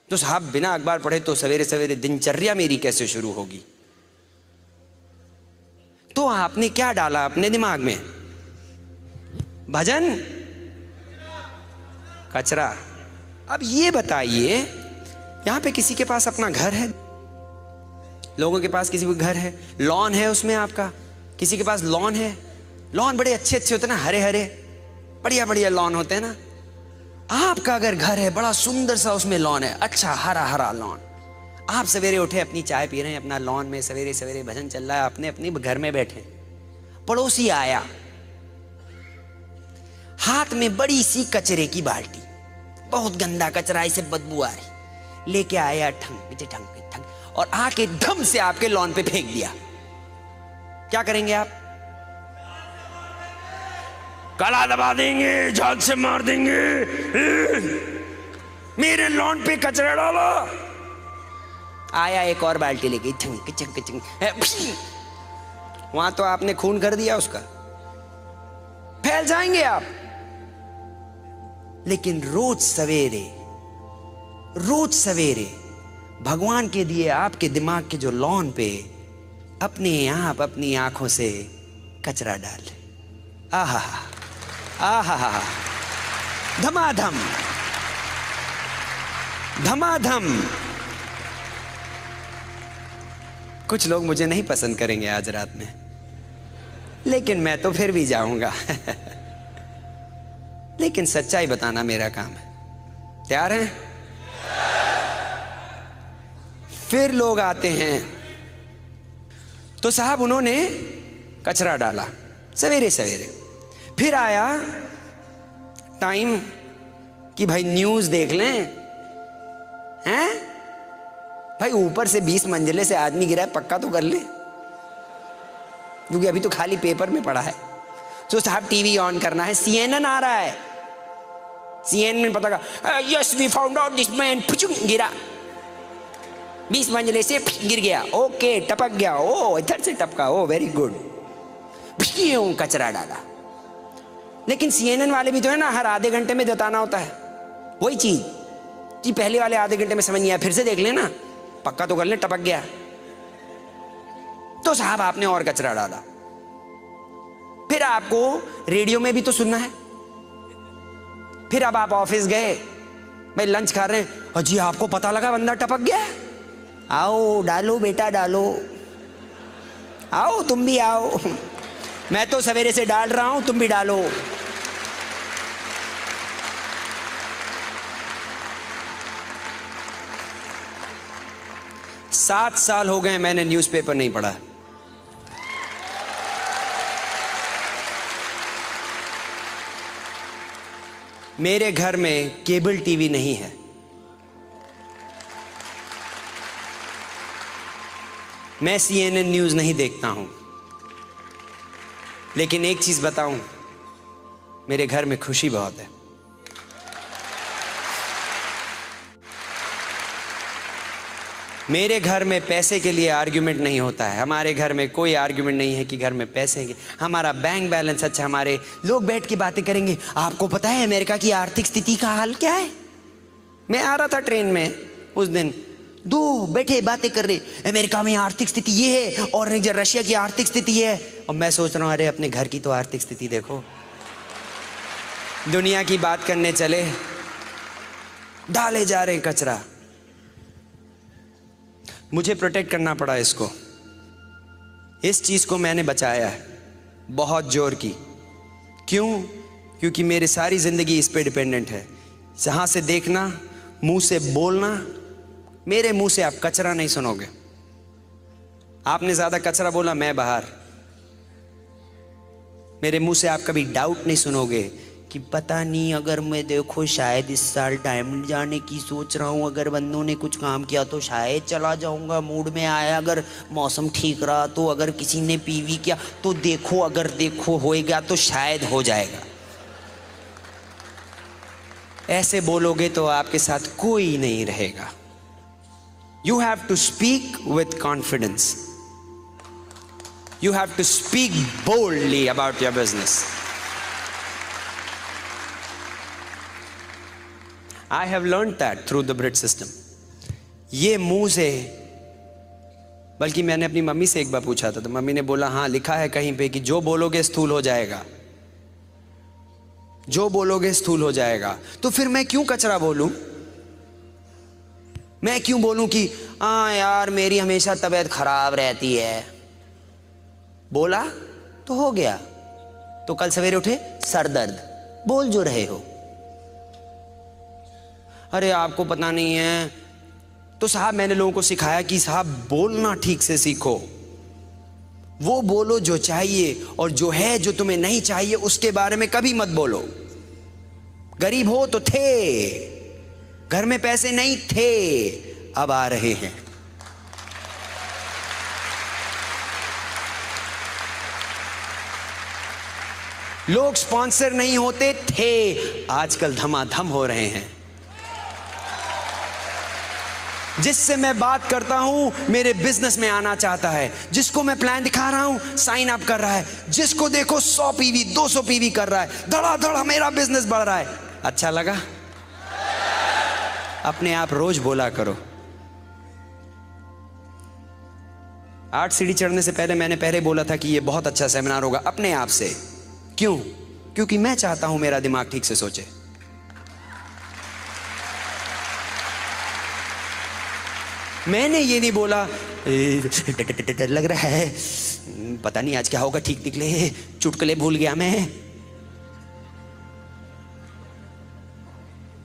तो साहब बिना अखबार पढ़े तो सवेरे सवेरे दिनचर्या मेरी कैसे शुरू होगी? तो आपने क्या डाला अपने दिमाग में? भजन, कचरा। अब ये बताइए, यहां पे किसी के पास अपना घर है? लोगों के पास किसी को घर है, लॉन है उसमें आपका, किसी के पास लॉन है? लॉन बड़े अच्छे अच्छे होते हैं ना, हरे हरे बढ़िया बढ़िया लॉन होते हैं ना। आपका अगर घर है, बड़ा सुंदर सा उसमें लॉन है, अच्छा हरा हरा लॉन। आप सवेरे उठे, अपनी चाय पी रहे हैं अपना लॉन में, सवेरे सवेरे भजन चल रहा है, अपने अपने घर में बैठे। पड़ोसी आया, हाथ में बड़ी सी कचरे की बाल्टी, बहुत गंदा कचरा, इसे बदबू आ रही, लेके आया ठंग, और आके धम से आपके लॉन पे फेंक दिया। क्या करेंगे आप? गला दबा देंगे, झाग से मार देंगे, मेरे लॉन पे कचरा डाला। आया एक और बाल्टी लेके, वहां तो आपने खून कर दिया उसका, फैल जाएंगे आप। लेकिन रोज सवेरे भगवान के दिए आपके दिमाग के जो लॉन पे अपने आप अपनी आंखों से कचरा डाल, आहा आहा, धमाधम धमाधम। कुछ लोग मुझे नहीं पसंद करेंगे आज रात में, लेकिन मैं तो फिर भी जाऊंगा। लेकिन सच्चाई बताना मेरा काम है। तैयार हैं? फिर लोग आते हैं, तो साहब उन्होंने कचरा डाला सवेरे सवेरे। फिर आया टाइम कि भाई न्यूज देख लें, हैं भाई, ऊपर से 20 मंजिले से आदमी गिरा है, पक्का तो कर ले, क्योंकि अभी तो खाली पेपर में पड़ा है। तो साहब टीवी ऑन करना है, CNN आ रहा है, CNN में पता का, yes we found out this man, गिरा 20 मंजिले से, गिर गया, ओके, टपक गया, ओ इधर से टपका, ओ वेरी गुड, कचरा डाला। लेकिन CNN वाले भी तो है ना, हर आधे घंटे में बताना होता है वही चीज जी, पहले वाले आधे घंटे में समझ नहीं आया, फिर से देख लेना, पक्का तो कर ले, टपक गया। तो साहब आपने और कचरा डाला। फिर आपको रेडियो में भी तो सुनना है। फिर अब आप ऑफिस गए, भाई लंच खा रहे हैं, अजी आपको पता लगा बंदा टपक गया, आओ डालो बेटा डालो, आओ तुम भी आओ, मैं तो सवेरे से डाल रहा हूं, तुम भी डालो। सात साल हो गए मैंने न्यूज़पेपर नहीं पढ़ा। मेरे घर में केबल टीवी नहीं है। मैं CNN न्यूज़ नहीं देखता हूं। लेकिन एक चीज बताऊं, मेरे घर में खुशी बहुत है। मेरे घर में पैसे के लिए आर्ग्यूमेंट नहीं होता है। हमारे घर में कोई आर्ग्यूमेंट नहीं है कि घर में पैसे के, हमारा बैंक बैलेंस अच्छा, हमारे लोग बैठ के बातें करेंगे, आपको पता है अमेरिका की आर्थिक स्थिति का हाल क्या है। मैं आ रहा था ट्रेन में उस दिन, दो बैठे बातें कर रहे, अमेरिका में आर्थिक स्थिति ये है और रशिया की आर्थिक स्थिति ये है, और मैं सोच रहा हूं अरे अपने घर की तो आर्थिक स्थिति देखो। दुनिया की बात करने चले, डाले जा रहे कचरा। मुझे प्रोटेक्ट करना पड़ा इसको, इस चीज को मैंने बचाया है बहुत जोर की। क्यों? क्योंकि मेरी सारी जिंदगी इस पे डिपेंडेंट है। जहां से देखना, मुंह से बोलना, मेरे मुंह से आप कचरा नहीं सुनोगे। आपने ज्यादा कचरा बोला, मैं बाहर। मेरे मुंह से आप कभी डाउट नहीं सुनोगे कि पता नहीं, अगर मैं देखो शायद इस साल डायमंड जाने की सोच रहा हूँ, अगर बंदों ने कुछ काम किया तो शायद चला जाऊंगा, मूड में आया, अगर मौसम ठीक रहा तो, अगर किसी ने PV किया तो देखो, अगर देखो होएगा तो शायद हो जाएगा। ऐसे बोलोगे तो आपके साथ कोई नहीं रहेगा। You have to speak with confidence. You have to speak boldly about your business. I have learned that through the Brit system. ये मुंह से, बल्कि मैंने अपनी मम्मी से एक बार पूछा था, तो मम्मी ने बोला हाँ लिखा है कहीं पे कि जो बोलोगे स्थूल हो जाएगा, जो बोलोगे स्थूल हो जाएगा। तो फिर मैं क्यों कचरा बोलूं? मैं क्यों बोलूं कि हाँ यार मेरी हमेशा तबीयत खराब रहती है? बोला तो हो गया। तो कल सवेरे उठे सर दर्द, बोल जो रहे हो। अरे आपको पता नहीं है, तो साहब मैंने लोगों को सिखाया कि साहब बोलना ठीक से सीखो। वो बोलो जो चाहिए, और जो है जो तुम्हें नहीं चाहिए उसके बारे में कभी मत बोलो। गरीब हो तो थे, घर में पैसे नहीं थे, अब आ रहे हैं। लोग स्पॉन्सर नहीं होते थे, आजकल धमाधम हो रहे हैं। जिससे मैं बात करता हूं मेरे बिजनेस में आना चाहता है, जिसको मैं प्लान दिखा रहा हूं साइन अप कर रहा है, जिसको देखो 100 पीवी 200 पीवी कर रहा है, धड़ाधड़ मेरा बिजनेस बढ़ रहा है। अच्छा लगा? अपने आप रोज बोला करो। 8 सीढ़ी चढ़ने से पहले मैंने पहले बोला था कि ये बहुत अच्छा सेमिनार होगा, अपने आप से। क्यों? क्योंकि मैं चाहता हूं मेरा दिमाग ठीक से सोचे। मैंने ये नहीं बोला डर लग रहा है, पता नहीं आज क्या होगा, ठीक निकले, चुटकुले भूल गया मैं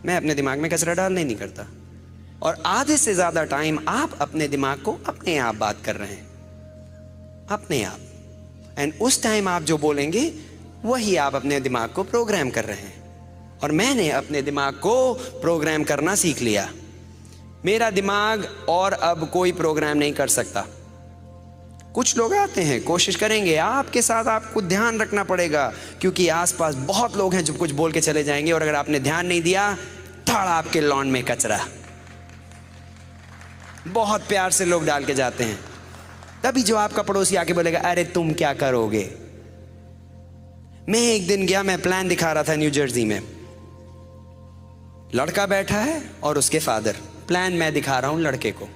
अपने दिमाग में कचरा डालने नहीं करता। और आधे से ज्यादा टाइम आप अपने दिमाग को अपने आप बात कर रहे हैं, अपने आप। एंड उस टाइम आप जो बोलेंगे वही आप अपने दिमाग को प्रोग्राम कर रहे हैं। और मैंने अपने दिमाग को प्रोग्राम करना सीख लिया। मेरा दिमाग और अब कोई प्रोग्राम नहीं कर सकता। कुछ लोग आते हैं, कोशिश करेंगे, आपके साथ आपको ध्यान रखना पड़ेगा, क्योंकि आसपास बहुत लोग हैं जो कुछ बोल के चले जाएंगे, और अगर आपने ध्यान नहीं दिया धड़ आपके लॉन में कचरा। बहुत प्यार से लोग डाल के जाते हैं, तभी जो आपका पड़ोसी आके बोलेगा अरे तुम क्या करोगे। मैं एक दिन गया, मैं प्लान दिखा रहा था न्यू जर्सी में। लड़का बैठा है और उसके फादर, प्लान मैं दिखा रहा हूं लड़के को,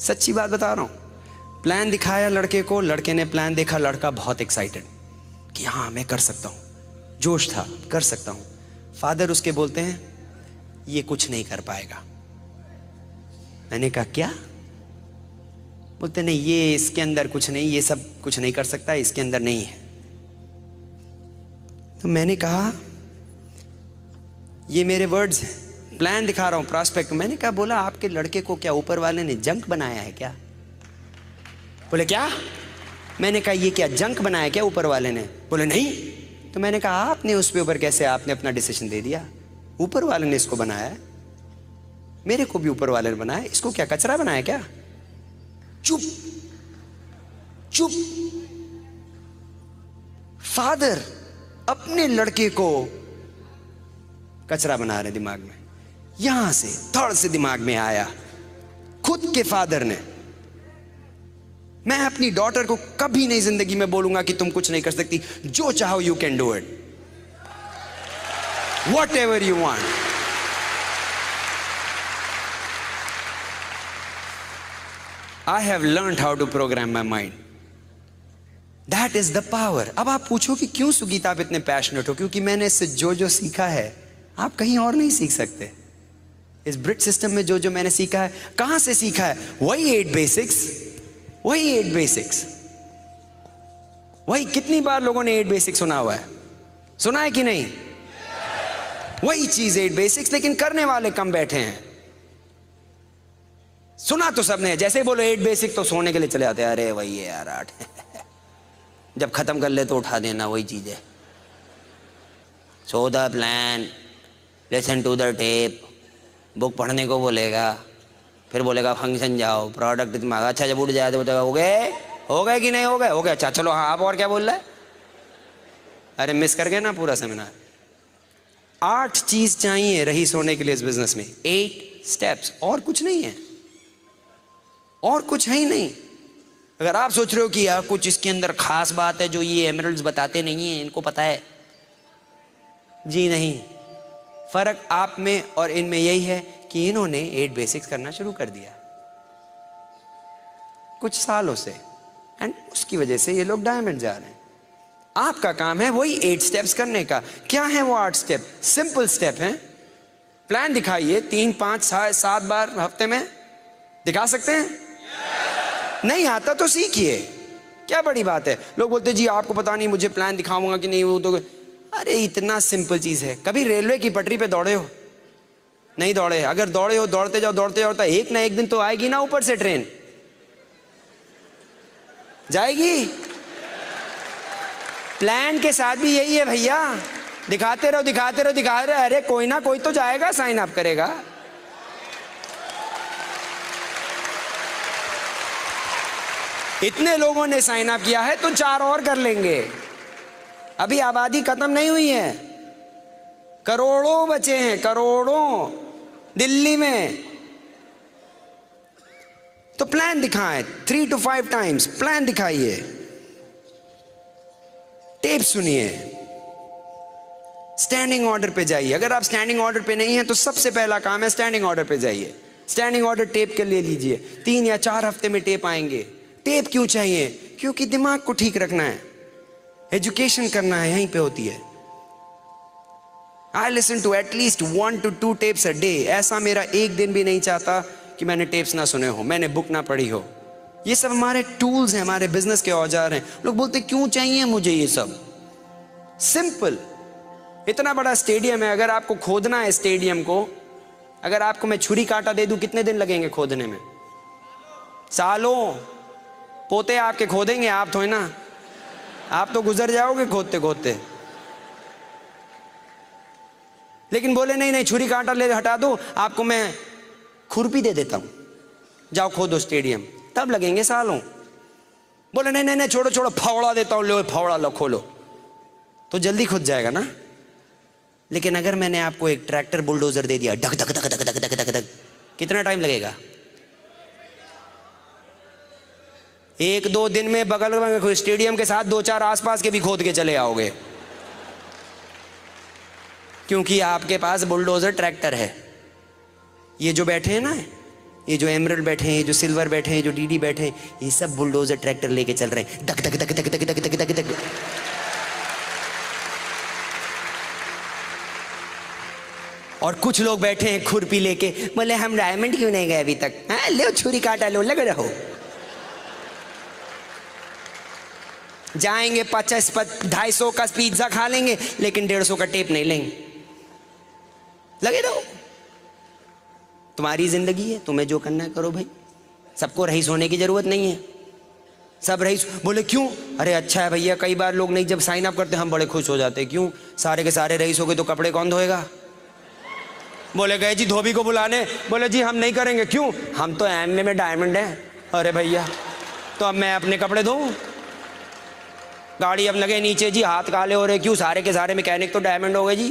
सच्ची बात बता रहा हूं। प्लान दिखाया लड़के को, लड़के ने प्लान देखा, लड़का बहुत एक्साइटेड कि हाँ मैं कर सकता हूं, जोश था, कर सकता हूं। फादर उसके बोलते हैं ये कुछ नहीं कर पाएगा। मैंने कहा क्या? बोलते नहीं, ये इसके अंदर कुछ नहीं, ये सब कुछ नहीं कर सकता, इसके अंदर नहीं है। तो मैंने कहा ये मेरे वर्ड्स हैं, प्लान दिखा रहा हूं, प्रॉस्पेक्ट। मैंने कहा, बोला आपके लड़के को क्या ऊपर वाले ने जंक बनाया है क्या? बोले क्या? मैंने कहा ये क्या जंक बनाया क्या ऊपर वाले ने? बोले नहीं। तो मैंने कहा आपने उस पे ऊपर कैसे, आपने अपना डिसीजन दे दिया, ऊपर वाले ने इसको बनाया है, मेरे को भी ऊपर वाले ने बनाया, इसको क्या कचरा बनाया क्या? चुप चुप। फादर अपने लड़के को कचरा बना रहे दिमाग में, यहां से थोड़ा से दिमाग में आया खुद के फादर ने। मैं अपनी डॉटर को कभी नहीं जिंदगी में बोलूंगा कि तुम कुछ नहीं कर सकती, जो चाहो you can do it, whatever you want. I have learned how to program my mind, that is the power. अब आप पूछो कि क्यों सुगीता आप इतने पैशनेट हो? क्योंकि मैंने इससे जो सीखा है आप कहीं और नहीं सीख सकते। इस ब्रिट सिस्टम में जो मैंने सीखा है, कहां से सीखा है? वही 8 बेसिक्स, वही 8 बेसिक्स, वही। कितनी बार लोगों ने 8 बेसिक्स सुना हुआ है? सुना है कि नहीं? वही चीज 8 बेसिक्स, लेकिन करने वाले कम बैठे हैं। सुना तो सबने, जैसे बोलो 8 बेसिक तो सोने के लिए चले आते हैं, अरे वही है यार 8 जब खत्म कर ले तो उठा देना, वही चीज है। So the plan, listen to the tape, book पढ़ने को बोलेगा, फिर बोलेगा फंक्शन जाओ, प्रोडक्ट इतना। अच्छा जब उठ जाए तो बोलेगा हो गए कि नहीं हो गए? हो गए, अच्छा चलो हाँ आप और क्या बोल रहे हैं? अरे मिस कर गए ना पूरा सेमिनार। 8 चीज चाहिए रही सोने के लिए इस बिजनेस में, 8 स्टेप्स, और कुछ नहीं है, और कुछ है ही नहीं। अगर आप सोच रहे हो कि यार कुछ इसके अंदर खास बात है जो ये एमरल्ड्स बताते नहीं है, इनको पता है, जी नहीं। फर्क आप में और इनमें यही है कि इन्होंने 8 बेसिक्स करना शुरू कर दिया कुछ सालों से, एंड उसकी वजह से ये लोग डायमंड जा रहे हैं। आपका काम है वही 8 स्टेप्स करने का। क्या है वो 8 स्टेप? सिंपल स्टेप है। प्लान दिखाइए 3, 5, 7 बार हफ्ते में। दिखा सकते हैं? नहीं आता तो सीखिए, क्या बड़ी बात है। लोग बोलते जी आपको पता नहीं मुझे प्लान दिखाऊंगा कि नहीं, वो तो अरे इतना सिंपल चीज है। कभी रेलवे की पटरी पे दौड़े हो? नहीं दौड़े। अगर दौड़े हो, दौड़ते जाओ दौड़ते जाओ, तो एक ना एक दिन तो आएगी ना ऊपर से ट्रेन। जाएगी। प्लान के साथ भी यही है भैया, दिखाते रहो दिखाते रहो दिखाते रहो, अरे कोई ना कोई तो जाएगा, साइन अप करेगा। इतने लोगों ने साइन अप किया है तो 4 और कर लेंगे। अभी आबादी खत्म नहीं हुई है, करोड़ों बचे हैं, करोड़ों दिल्ली में। तो प्लान दिखाएं 3 to 5 टाइम्स, प्लान दिखाइए, टेप सुनिए, स्टैंडिंग ऑर्डर पे जाइए। अगर आप स्टैंडिंग ऑर्डर पे नहीं है तो सबसे पहला काम है स्टैंडिंग ऑर्डर पे जाइए। स्टैंडिंग ऑर्डर टेप के लिए लीजिए, 3 या 4 हफ्ते में टेप आएंगे। टेप क्यों चाहिए? क्योंकि दिमाग को ठीक रखना है, एजुकेशन करना है, यहीं पे होती है। I listen to at least 1 to 2 tapes a day. ऐसा मेरा एक दिन भी नहीं चाहता कि मैंने टेप्स ना सुने हो, मैंने बुक ना पढ़ी हो। ये सब हमारे टूल्स हैं, हमारे बिजनेस के औजार हैं। लोग बोलते क्यों चाहिए मुझे ये सब? सिंपल। इतना बड़ा स्टेडियम है, अगर आपको खोदना है स्टेडियम को, अगर आपको मैं छुरी कांटा दे दूं, कितने दिन लगेंगे खोदने में? सालों। पोते आपके खोदेंगे, आप तो है ना, आप तो गुजर जाओगे खोदते खोदते। लेकिन बोले नहीं नहीं, छुरी कांटा ले हटा दो, आपको मैं खुरपी दे देता हूं, जाओ खोदो स्टेडियम। तब लगेंगे सालों। बोले नहीं नहीं नहीं, छोड़ो छोड़ो, फावड़ा देता हूं, लो फावड़ा लो खोलो, तो जल्दी खुद जाएगा ना। लेकिन अगर मैंने आपको एक ट्रैक्टर बुलडोजर दे दिया, धक धक धक धक धक धक धक धक, कितना टाइम लगेगा? 1-2 दिन में बगल में स्टेडियम के साथ 2-4 आसपास के भी खोद के चले आओगे, क्योंकि आपके पास बुलडोजर ट्रैक्टर है। ये जो बैठे हैं ना, ये जो एमरल्ड बैठे हैं, ये जो सिल्वर बैठे हैं, जो डीडी बैठे हैं, ये सब बुलडोजर ट्रैक्टर लेके चल रहे हैं, धक धक धक धक धक धक धक धक। और कुछ लोग बैठे हैं खुरपी लेके, बोले हम डायमंड क्यों नहीं गए अभी तक? हाँ लो छुरी काटा लो, लग रहो। जाएंगे 250 का पिज्जा खा लेंगे, लेकिन 150 का टेप नहीं लेंगे। लगे रहो, तुम्हारी जिंदगी है, तुम्हें जो करना है करो भाई। सबको रईस होने की जरूरत नहीं है। सब रईस बोले क्यों? अरे अच्छा है भैया, कई बार लोग नहीं जब साइन अप करते हम बड़े खुश हो जाते। क्यों? सारे के सारे रईस हो गए तो कपड़े कौन धोएगा? बोले गए जी धोबी को बुलाने, बोले जी हम नहीं करेंगे। क्यों? हम तो एमए में डायमंड हैं। अरे भैया तो अब मैं अपने कपड़े धोऊं? गाड़ी अब लगे नीचे जी, हाथ काले हो रहे। क्यों? सारे के सारे मैकेनिक तो डायमंड हो गए जी।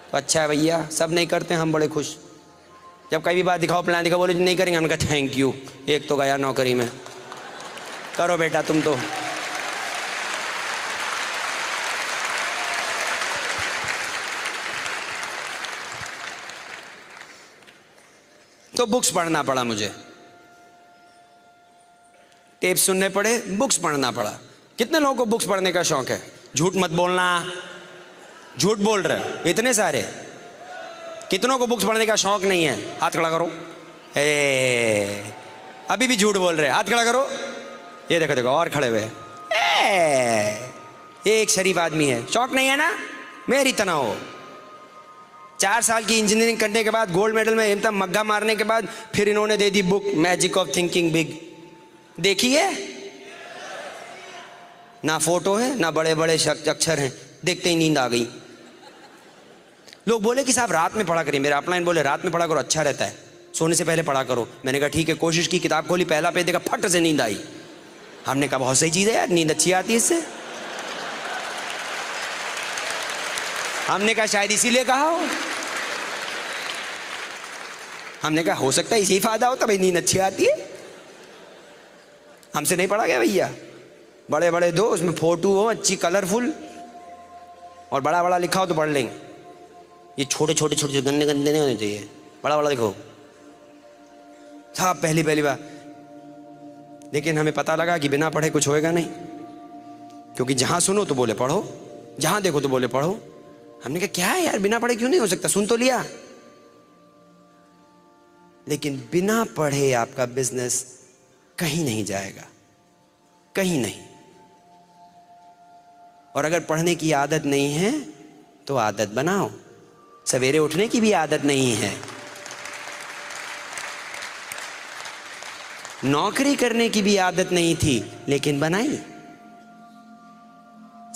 तो अच्छा है भैया, सब नहीं करते, हम बड़े खुश। जब कई भी बात दिखाओ, प्लान दिखाओ, बोले नहीं करेंगे, हमने कहा थैंक यू, एक तो गया नौकरी में, करो बेटा तुम तो। तो बुक्स पढ़ना पड़ा मुझे, टेप सुनने पड़े, बुक्स पढ़ना पड़ा। कितने लोगों को बुक्स पढ़ने का शौक है? झूठ मत बोलना, झूठ बोल रहे इतने सारे। कितनों को बुक्स पढ़ने का शौक नहीं है? हाथ खड़ा करो। अभी भी झूठ बोल रहे, हाथ खड़ा करो। ये देखो देखो और खड़े हुए। एक शरीफ आदमी है, शौक नहीं है ना? मेरी तरह हो। 4 साल की इंजीनियरिंग करने के बाद, गोल्ड मेडल में एकदम मग्गा मारने के बाद, फिर इन्होंने दे दी book magic of thinking big. देखी है? ना फोटो है ना बड़े बड़े अक्षर हैं, देखते ही नींद आ गई। लोग बोले कि साहब रात में पढ़ा करिए, मेरे अपलाइन बोले रात में पढ़ा करो, अच्छा रहता है, सोने से पहले पढ़ा करो। मैंने कहा ठीक है, कोशिश की, किताब खोली, पहला पेज देखा, फट से नींद आई। हमने कहा बहुत सही चीज़ है यार, नींद अच्छी आती है इससे। हमने कहा शायद इसीलिए कहा हो। हमने कहा हो सकता है इसी फायदा हो, तभी नींद अच्छी आती है। हमसे नहीं पढ़ा गया भैया। बड़े बड़े दो, उसमें फोटो हो अच्छी कलरफुल, और बड़ा बड़ा लिखा हो तो पढ़ लेंगे। ये छोटे छोटे छोटे गंदे गंदे नहीं होने चाहिए, बड़ा बड़ा लिखो साहब। पहली बार लेकिन हमें पता लगा कि बिना पढ़े कुछ होएगा नहीं। क्योंकि जहां सुनो तो बोले पढ़ो, जहां देखो तो बोले पढ़ो। हमने कहा क्या है यार, बिना पढ़े क्यों नहीं हो सकता, सुन तो लिया। लेकिन बिना पढ़े आपका बिजनेस कहीं नहीं जाएगा, कहीं नहीं। और अगर पढ़ने की आदत नहीं है तो आदत बनाओ। सवेरे उठने की भी आदत नहीं है, नौकरी करने की भी आदत नहीं थी, लेकिन बनाई।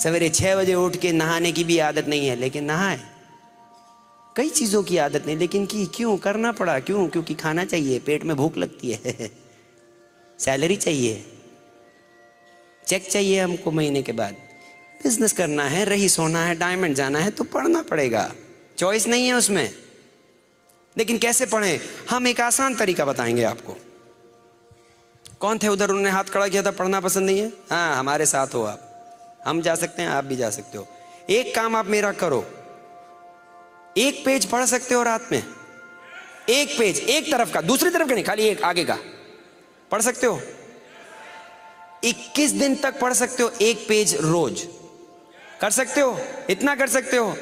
सवेरे 6 बजे उठ के नहाने की भी आदत नहीं है, लेकिन नहाए। कई चीजों की आदत नहीं, लेकिन की क्यों, करना पड़ा। क्यों? क्योंकि खाना चाहिए, पेट में भूख लगती है सैलरी चाहिए, चेक चाहिए हमको महीने के बाद, बिजनेस करना है, रईस होना है, डायमंड जाना है, तो पढ़ना पड़ेगा, चॉइस नहीं है उसमें। लेकिन कैसे पढ़ें? हम एक आसान तरीका बताएंगे आपको। कौन थे उधर, उन्होंने हाथ खड़ा किया था, पढ़ना पसंद नहीं है? हाँ, हमारे साथ हो आप, हम जा सकते हैं, आप भी जा सकते हो। एक काम आप मेरा करो, एक पेज पढ़ सकते हो रात में, एक पेज, एक तरफ का, दूसरी तरफ का नहीं, खाली एक आगे का पढ़ सकते हो। 21 दिन तक पढ़ सकते हो, एक पेज रोज। कर सकते हो? इतना कर सकते हो?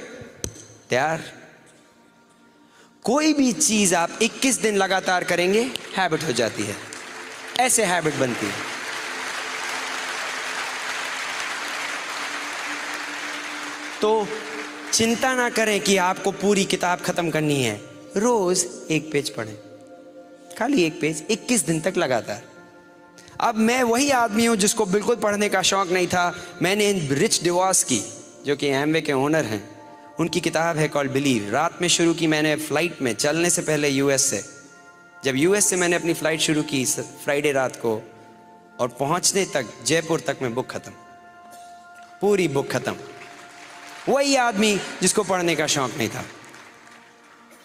तैयार? कोई भी चीज आप 21 दिन लगातार करेंगे, हैबिट हो जाती है, ऐसे हैबिट बनती है। तो चिंता ना करें कि आपको पूरी किताब खत्म करनी है, रोज एक पेज पढ़ें, खाली एक पेज, 21 दिन तक लगातार। अब मैं वही आदमी हूं जिसको बिल्कुल पढ़ने का शौक नहीं था। मैंने रिच डिवॉस की, जो कि एमवे के ओनर हैं, उनकी किताब है कॉल्ड बिलीव, रात में शुरू की मैंने, फ्लाइट में, चलने से पहले यूएस से। जब यूएस से मैंने अपनी फ्लाइट शुरू की फ्राइडे रात को, और पहुंचने तक जयपुर तक में बुक खत्म, पूरी बुक खत्म। वही आदमी जिसको पढ़ने का शौक नहीं था।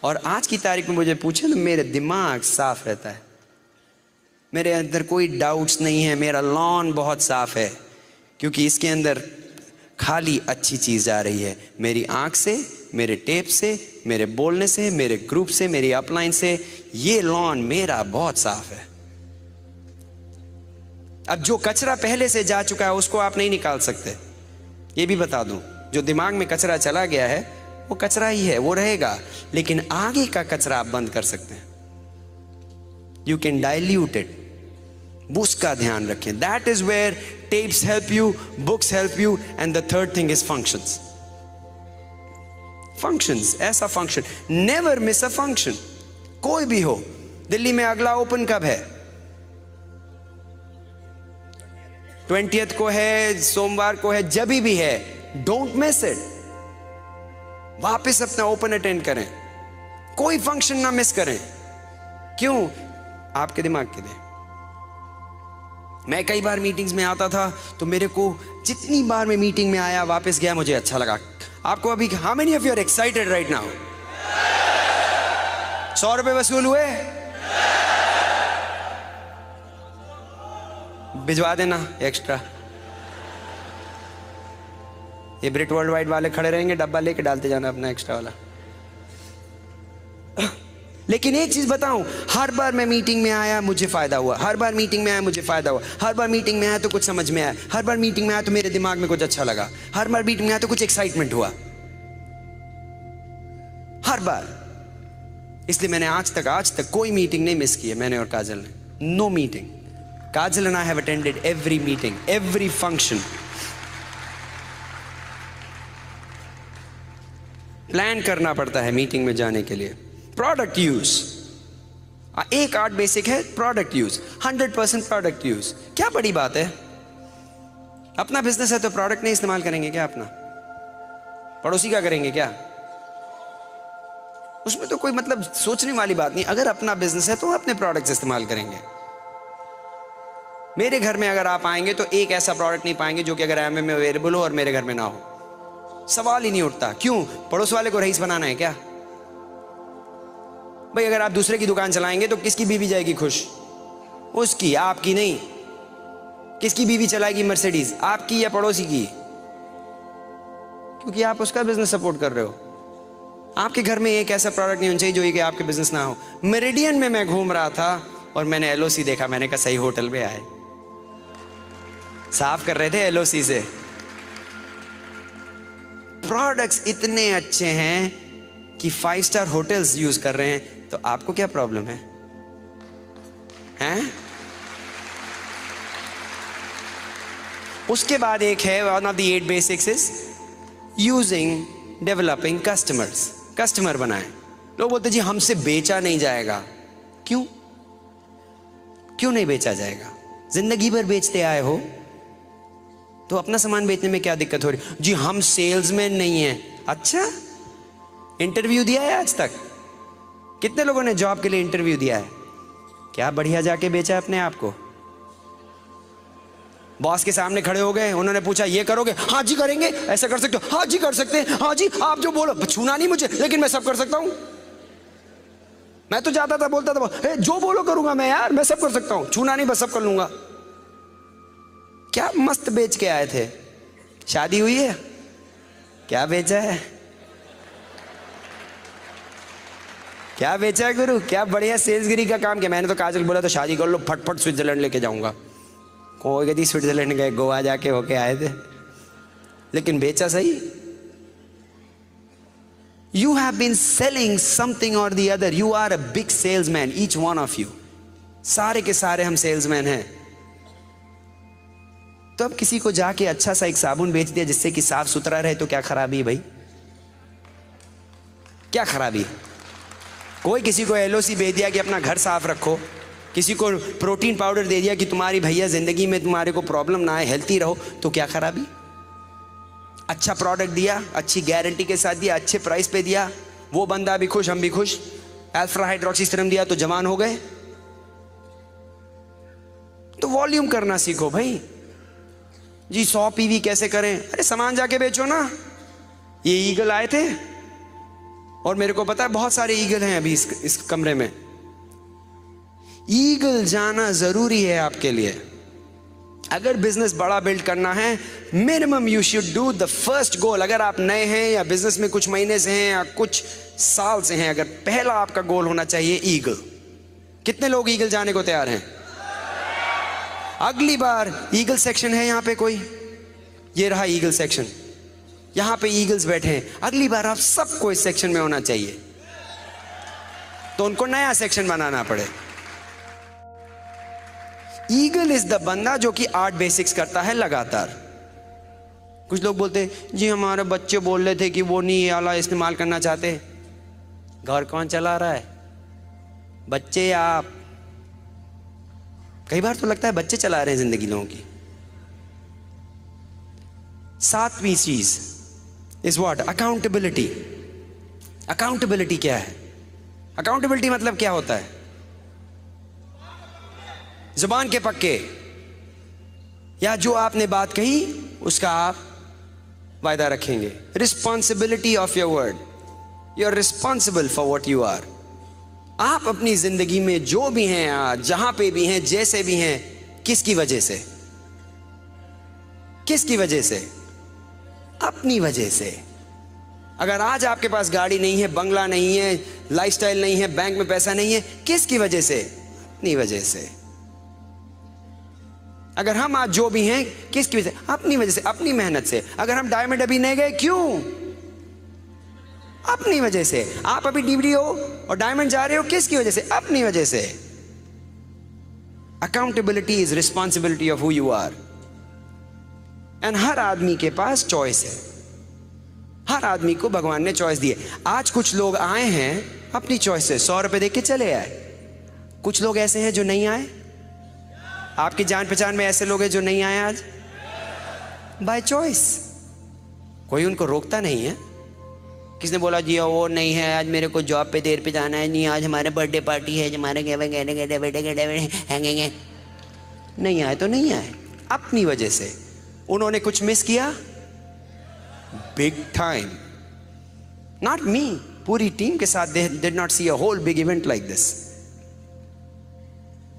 और आज की तारीख में मुझे पूछे तो मेरे दिमाग साफ रहता है, मेरे अंदर कोई डाउट्स नहीं है, मेरा लॉन बहुत साफ है, क्योंकि इसके अंदर खाली अच्छी चीज आ रही है। मेरी आंख से, मेरे टेप से, मेरे बोलने से, मेरे ग्रुप से, मेरी अपलाइन से, ये लॉन मेरा बहुत साफ है। अब जो कचरा पहले से जा चुका है उसको आप नहीं निकाल सकते, ये भी बता दूं। जो दिमाग में कचरा चला गया है वो कचरा ही है, वो रहेगा, लेकिन आगे का कचरा आप बंद कर सकते हैं। यू कैन डाइल्यूट इट, उसका ध्यान रखें। That is where tapes help you, books help you, and the third thing is functions. Functions, ऐसा function, never miss a function, कोई भी हो। दिल्ली में अगला ओपन कब है? 20th को है, सोमवार को है, जब भी है, डोंट मिस इट। वापस अपना ओपन अटेंड करें, कोई फंक्शन ना मिस करें। क्यों? आपके दिमाग के लिए। मैं कई बार मीटिंग्स में आता था तो मेरे को, जितनी बार मैं मीटिंग में आया वापस गया, मुझे अच्छा लगा। आपको अभी, how many of you are excited right now? 100 रुपए वसूल हुए? भिजवा देना एक्स्ट्रा। ये ब्रिट वर्ल्ड वाइड वाले खड़े रहेंगे, डब्बा लेके डालते जाना अपना एक्स्ट्रा वाला। लेकिन एक चीज बताऊं, हर बार मैं मीटिंग में आया मुझे फायदा हुआ, हर बार मीटिंग में आया मुझे फायदा हुआ, हर बार मीटिंग में आया तो कुछ समझ में आया, हर बार मीटिंग में आया तो मेरे दिमाग में कुछ अच्छा लगा, हर बार मीटिंग में आया तो कुछ एक्साइटमेंट हुआ, हर बार। इसलिए मैंने आज तक कोई मीटिंग नहीं मिस की है, मैंने और काजल ने। No meeting. Kajal and I have attended every meeting, every function. Plan करना पड़ता है मीटिंग में जाने के लिए। प्रोडक्ट यूज, एक आर्ट बेसिक है, प्रोडक्ट यूज, 100% प्रोडक्ट यूज। क्या बड़ी बात है? अपना बिजनेस है तो प्रोडक्ट नहीं इस्तेमाल करेंगे क्या? अपना पड़ोसी का करेंगे क्या? उसमें तो कोई मतलब सोचने वाली बात नहीं। अगर अपना बिजनेस है तो अपने प्रोडक्ट्स इस्तेमाल करेंगे। मेरे घर में अगर आप आएंगे तो एक ऐसा प्रोडक्ट नहीं पाएंगे जो कि अगर एमवे में अवेलेबल हो और मेरे घर में ना हो, सवाल ही नहीं उठता। क्यों? पड़ोस वाले को रईस बनाना है क्या? भाई अगर आप दूसरे की दुकान चलाएंगे तो किसकी बीवी जाएगी खुश? उसकी, आपकी नहीं। किसकी बीवी चलाएगी मर्सिडीज, आपकी या पड़ोसी की? क्योंकि आप उसका बिजनेस सपोर्ट कर रहे हो। आपके घर में एक ऐसा प्रोडक्ट नहीं होना चाहिए जो कि आपके बिजनेस ना हो। मेरिडियन में मैं घूम रहा था और मैंने एलओसी देखा, मैंने कहा सही होटल पे आए। साफ कर रहे थे एलओसी से, प्रोडक्ट्स इतने अच्छे हैं कि 5 स्टार होटल्स यूज कर रहे हैं, तो आपको क्या प्रॉब्लम है? हैं? उसके बाद एक है, one of the 8 basics is using developing customers. Customer बनाएं। लोग बोलते जी हमसे बेचा नहीं जाएगा। क्यों? क्यों नहीं बेचा जाएगा? जिंदगी भर बेचते आए हो तो अपना सामान बेचने में क्या दिक्कत हो रही? जी हम सेल्समैन नहीं हैं। अच्छा, इंटरव्यू दिया है आज तक? कितने लोगों ने जॉब के लिए इंटरव्यू दिया है? क्या बढ़िया जाके बेचा अपने आप को? बॉस के सामने खड़े हो गए, उन्होंने पूछा ये करोगे? हाँ जी करेंगे। ऐसा कर सकते हो? हाँ जी कर सकते हैं। हाँ जी, आप जो बोलो। छूना नहीं मुझे, लेकिन मैं सब कर सकता हूं। मैं तो जाता था, बोलता था जो बोलो करूंगा मैं, यार मैं सब कर सकता हूं, छूना नहीं, बस सब कर लूंगा। क्या मस्त बेच के आए थे। शादी हुई है? क्या बेचा है? क्या बेचा है गुरु? क्या बढ़िया सेल्सगिरी का काम किया। मैंने तो काजल बोला तो शादी कर लो, फटफट स्विट्जरलैंड लेके जाऊंगा। कोई कहती स्विट्जरलैंड गए, गोवा जाके होके आए थे, लेकिन बेचा सही। You have been selling something or the other. You are a big salesman, each one of you. सारे के सारे हम सेल्समैन हैं। तो अब किसी को जाके अच्छा सा एक साबुन बेच दिया जिससे कि साफ सुथरा रहे, तो क्या खराबी है भाई? क्या खराबी है? कोई किसी को एलओसी भेज दिया कि अपना घर साफ रखो, किसी को प्रोटीन पाउडर दे दिया कि तुम्हारी भैया जिंदगी में तुम्हारे को प्रॉब्लम ना आए, हेल्थी रहो, तो क्या खराबी? अच्छा प्रोडक्ट दिया, अच्छी गारंटी के साथ दिया, अच्छे प्राइस पे दिया, वो बंदा भी खुश, हम भी खुश। अल्फा हाइड्रोक्सी सीरम दिया तो जवान हो गए। तो वॉल्यूम करना सीखो भाई। जी 100 पीवी कैसे करें? अरे सामान जाके बेचो ना। ये ईगल आए थे और मेरे को पता है बहुत सारे ईगल हैं अभी इस कमरे में। ईगल जाना जरूरी है आपके लिए। अगर बिजनेस बड़ा बिल्ड करना है, minimum you should do the first goal. अगर आप नए हैं या बिजनेस में कुछ महीने से हैं या कुछ साल से हैं, अगर पहला आपका गोल होना चाहिए ईगल। कितने लोग ईगल जाने को तैयार हैं? अगली बार ईगल सेक्शन है यहां पे कोई? ये रहा ईगल सेक्शन, यहां पे ईगल्स बैठे हैं। अगली बार आप सबको इस सेक्शन में होना चाहिए, तो उनको नया सेक्शन बनाना पड़े। ईगल इज द बंदा जो कि 8 बेसिक्स करता है लगातार। कुछ लोग बोलते हैं जी हमारे बच्चे बोल रहे थे कि वो नहीं ये वाला इस्तेमाल करना चाहते। घर कौन चला रहा है? बच्चे या आप? कई बार तो लगता है बच्चे चला रहे हैं जिंदगी लोगों की। 7वीं चीज इज व्हाट? अकाउंटेबिलिटी। अकाउंटेबिलिटी क्या है? अकाउंटेबिलिटी मतलब क्या होता है? जुबान के पक्के, या जो आपने बात कही उसका आप वायदा रखेंगे। Responsibility of your word. You are responsible for what you are. आप अपनी जिंदगी में जो भी हैं, आज जहां पे भी हैं, जैसे भी हैं, किसकी वजह से? किसकी वजह से? अपनी वजह से। अगर आज आपके पास गाड़ी नहीं है, बंगला नहीं है, लाइफस्टाइल नहीं है, बैंक में पैसा नहीं है, किसकी वजह से? अपनी वजह से। अगर हम आज जो भी हैं, किसकी वजह से? अपनी वजह से, अपनी मेहनत से। अगर हम डायमंड अभी नहीं गए, क्यों? अपनी वजह से। आप अभी डीवीडी हो और डायमंड जा रहे हो, किसकी वजह से? अपनी वजह से। Accountability is responsibility of who you are. And हर आदमी के पास चॉइस है। हर आदमी को भगवान ने चॉइस दी है। आज कुछ लोग आए हैं अपनी चॉइस से, 100 रुपए देके चले आए। कुछ लोग ऐसे हैं जो नहीं आए। आपकी जान पहचान में ऐसे लोग हैं जो नहीं आए आज बाय चॉइस। कोई उनको रोकता नहीं है। किसने बोला जी वो नहीं है, आज मेरे को जॉब पे देर पे जाना है, नहीं आज हमारे बर्थडे पार्टी है, हमारे नहीं आए तो नहीं आए, अपनी वजह से। उन्होंने कुछ मिस किया, बिग टाइम। नॉट मी, पूरी टीम के साथ they did not see a whole big event like this.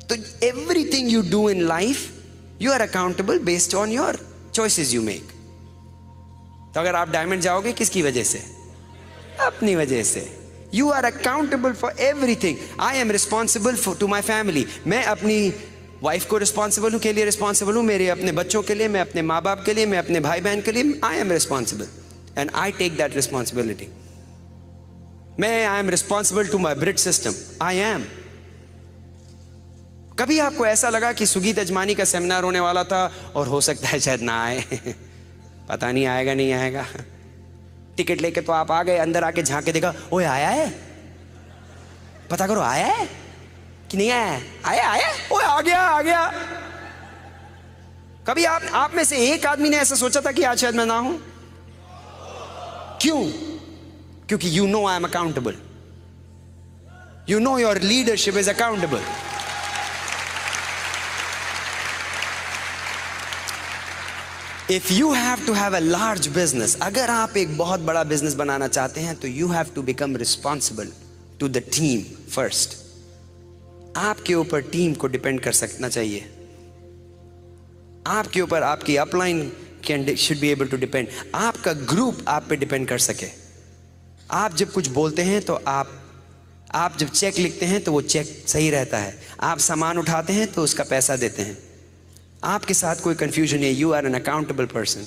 तो everything you do in life you are accountable based on your choices you make. तो अगर आप डायमंड जाओगे किसकी वजह से? अपनी वजह से। You are accountable for everything. I am responsible for to my family. मैं अपनी वाइफ को रिस्पॉन्सिबल हूं, के लिए रिस्पॉन्सिबल हूं, मेरे अपने बच्चों के लिए, मैं अपने माँ बाप के लिए, मैं अपने भाई बहन के लिए। I am responsible. And I take that responsibility. मैं I am responsible to my Britt system. I am. कभी आपको ऐसा लगा कि सुगीत अजमानी का सेमिनार होने वाला था और हो सकता है शायद ना आए? पता नहीं आएगा नहीं आएगा. टिकट लेके तो आप आ गए, अंदर आके झांक के देखा, ओए आया है, पता करो आया है कि नहीं आया है. आया आया, ओए आ गया आ गया. कभी आप में से एक आदमी ने ऐसा सोचा था कि आज शायद मैं ना हूं? क्यों? क्योंकि you know I am accountable. You know your leadership is accountable. If you have to have a large business, अगर आप एक बहुत बड़ा बिजनेस बनाना चाहते हैं तो you have to become responsible to the team first. आपके ऊपर टीम को डिपेंड कर सकना चाहिए. आपके ऊपर आपकी upline should be able to depend. आपका ग्रुप आप पे डिपेंड कर सके. आप जब कुछ बोलते हैं तो आप जब चेक लिखते हैं तो वो चेक सही रहता है. आप सामान उठाते हैं तो उसका पैसा देते हैं. आपके साथ कोई कंफ्यूजन है, you are an accountable person.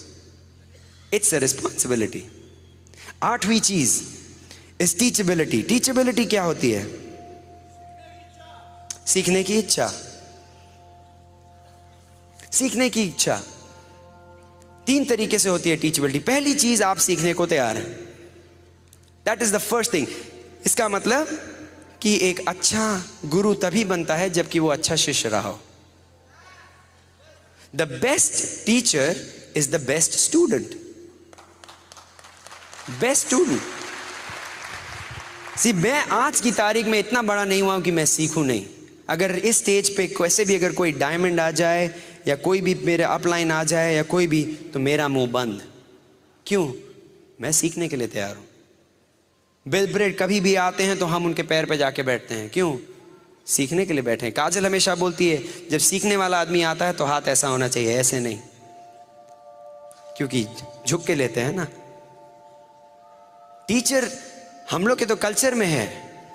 It's a responsibility. 8वीं चीज इज टीचेबिलिटी. टीचेबिलिटी क्या होती है? सीखने की इच्छा. सीखने की इच्छा 3 तरीके से होती है टीचेबिलिटी. पहली चीज, आप सीखने को तैयार हैं. That is the first thing. इसका मतलब कि एक अच्छा गुरु तभी बनता है जबकि वो अच्छा शिष्य रहा हो. The best teacher is the best student. Best student. See, मैं आज की तारीख में इतना बड़ा नहीं हुआ हूं कि मैं सीखूं नहीं. अगर इस स्टेज पे वैसे भी अगर कोई डायमंड आ जाए या कोई भी मेरे अपलाइन आ जाए या कोई भी, तो मेरा मुंह बंद. क्यों? मैं सीखने के लिए तैयार हूं. बिल ब्रेड कभी भी आते हैं तो हम उनके पैर पे जाके बैठते हैं. क्यों? सीखने के लिए बैठे हैं. काजल हमेशा बोलती है जब सीखने वाला आदमी आता है तो हाथ ऐसा होना चाहिए, ऐसे नहीं, क्योंकि झुक के लेते हैं ना. टीचर हम लोग के तो कल्चर में है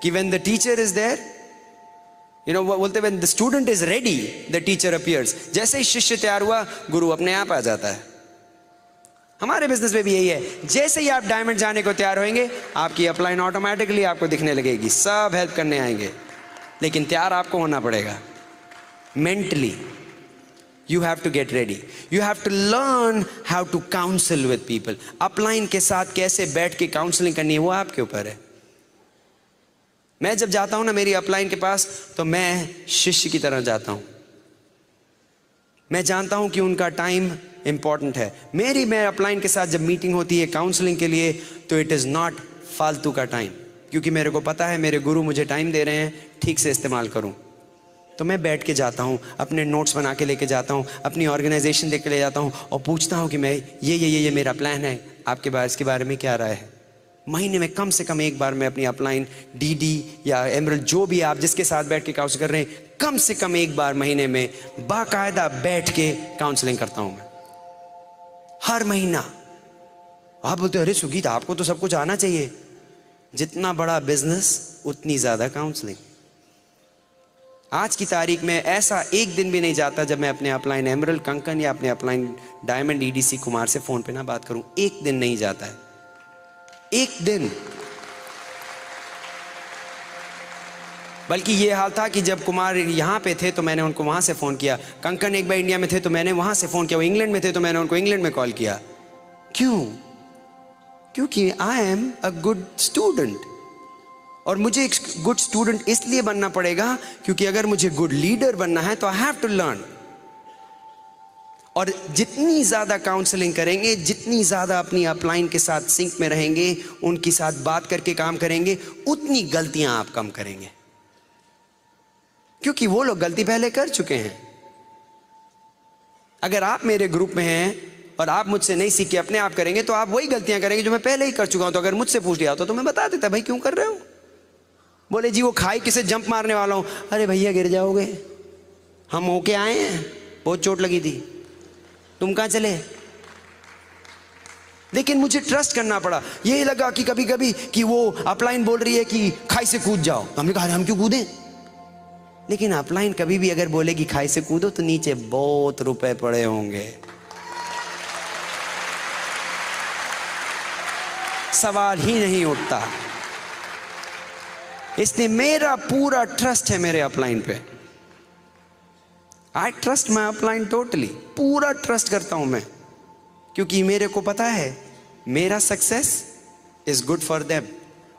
कि when the teacher is there, you know बोलते when the student is ready the teacher appears. जैसे ही शिष्य तैयार हुआ गुरु अपने आप आ जाता है. हमारे बिजनेस में भी यही है. जैसे ही आप डायमंड जाने को तैयार होंगे आपकी अपलाइन ऑटोमेटिकली आपको दिखने लगेगी. सब हेल्प करने आएंगे. लेकिन तैयार आपको होना पड़ेगा mentally. You have to get ready. You have to learn how to council with people. Upline के साथ कैसे बैठ के काउंसलिंग करनी है वो आपके ऊपर है. मैं जब जाता हूं ना मेरी अपलाइन के पास तो मैं शिष्य की तरह जाता हूं. मैं जानता हूं कि उनका टाइम इंपॉर्टेंट है. मैं अपलाइन के साथ जब मीटिंग होती है काउंसलिंग के लिए तो इट इज नॉट फालतू का टाइम, क्योंकि मेरे को पता है मेरे गुरु मुझे टाइम दे रहे हैं, ठीक से इस्तेमाल करूं. तो मैं बैठ के जाता हूं, अपने नोट्स बना के लेके जाता हूं, अपनी ऑर्गेनाइजेशन देख के ले जाता हूं और पूछता हूं कि मैं ये मेरा प्लान है, आपके इसके बारे में क्या राय है. महीने में कम से कम एक बार मैं अपनी अपलाइन डीडी या एमरल्ड जो भी आप जिसके साथ बैठ के काउंसिल कर रहे हैं, कम से कम एक बार महीने में बाकायदा बैठ के काउंसलिंग करता हूं मैं, हर महीना. आप बोलते अरे सुगीत आपको तो सब कुछ आना चाहिए. जितना बड़ा बिजनेस उतनी ज्यादा काउंसलिंग. आज की तारीख में ऐसा एक दिन भी नहीं जाता जब मैं अपने अपलाइन एमरल्ड कंकन या अपने अपलाइन डायमंड ईडीसी कुमार से फोन पे ना बात करूं. एक दिन नहीं जाता है. एक दिन. बल्कि ये हाल था कि जब कुमार यहां पे थे तो मैंने उनको वहां से फोन किया. कंकन एक बार इंडिया में थे तो मैंने वहां से फोन किया. वो इंग्लैंड में थे तो मैंने उनको इंग्लैंड में कॉल किया. क्यों? क्योंकि I am a good student. और मुझे एक गुड स्टूडेंट इसलिए बनना पड़ेगा क्योंकि अगर मुझे गुड लीडर बनना है तो आई हैव टू लर्न. और जितनी ज्यादा काउंसलिंग करेंगे, जितनी ज्यादा अपनी अपलाइन के साथ सिंक में रहेंगे, उनके साथ बात करके काम करेंगे, उतनी गलतियां आप कम करेंगे, क्योंकि वो लोग गलती पहले कर चुके हैं. अगर आप मेरे ग्रुप में हैं और आप मुझसे नहीं सीख के अपने आप करेंगे तो आप वही गलतियां करेंगे जो मैं पहले ही कर चुका हूं. तो अगर मुझसे पूछ लिया होता तो मैं बता देता भाई क्यों कर रहे हो. बोले जी वो खाई किसे जंप मारने वाला हूं. अरे भैया गिर जाओगे, हम होके आए हैं, बहुत चोट लगी थी, तुम कहां चले. लेकिन मुझे ट्रस्ट करना पड़ा. यही लगा कि कभी कभी कि वो अपलाइन बोल रही है कि खाई से कूद जाओ, तो हमने कहा हम क्यों कूदें. लेकिन अपलाइन कभी भी अगर बोलेगी खाई से कूदो तो नीचे बहुत रुपए पड़े होंगे. सवाल ही नहीं उठता। इसलिए मेरा पूरा ट्रस्ट है मेरे अपलाइन पे। I trust my upline totally, पूरा ट्रस्ट करता हूं मैं, क्योंकि मेरे को पता है मेरा success is good for them,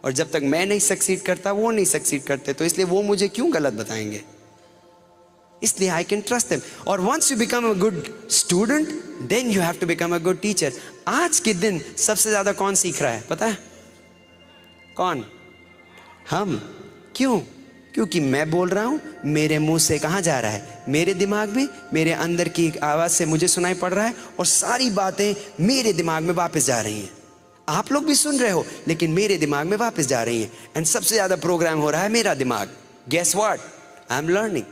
और जब तक मैं नहीं सक्सीड करता वो नहीं सक्सीड करते, तो इसलिए वो मुझे क्यों गलत बताएंगे, इसलिए आई कैन ट्रस्ट देम। और once you become a good student then you have to become a good teacher. आज के दिन सबसे ज्यादा कौन सीख रहा है पता है? कौन? हम। क्यों? क्योंकि मैं बोल रहा हूं, मेरे मुंह से कहां जा रहा है? मेरे दिमाग में, मेरे अंदर की एक आवाज से मुझे सुनाई पड़ रहा है, और सारी बातें मेरे दिमाग में वापस जा रही हैं। आप लोग भी सुन रहे हो, लेकिन मेरे दिमाग में वापस जा रही हैं। एंड सबसे ज्यादा प्रोग्राम हो रहा है मेरा दिमाग। Guess what? I am learning.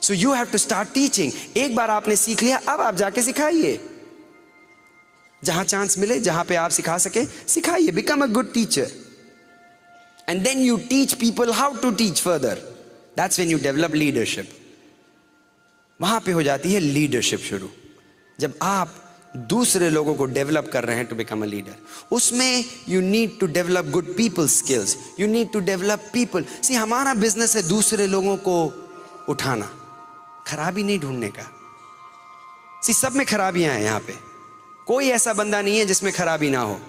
So you have to start teaching. एक बार आपने सीख लिया, अब आप जाके सिखाइए। जहां चांस मिले, जहां पे आप सिखा सके, सिखाइए। Become a good teacher, and then you teach people how to teach further. That's when you develop leadership. वहां पे हो जाती है लीडरशिप शुरू, जब आप दूसरे लोगों को डेवलप कर रहे हैं टू बिकम अ लीडर। उसमें you need to develop good people skills, you need to develop people. See, हमारा बिजनेस है दूसरे लोगों को उठाना, खराबी नहीं ढूंढने का। सी, सब में खराबियां हैं यहाँ पे, कोई ऐसा बंदा नहीं है जिसमें खराबी ना हो।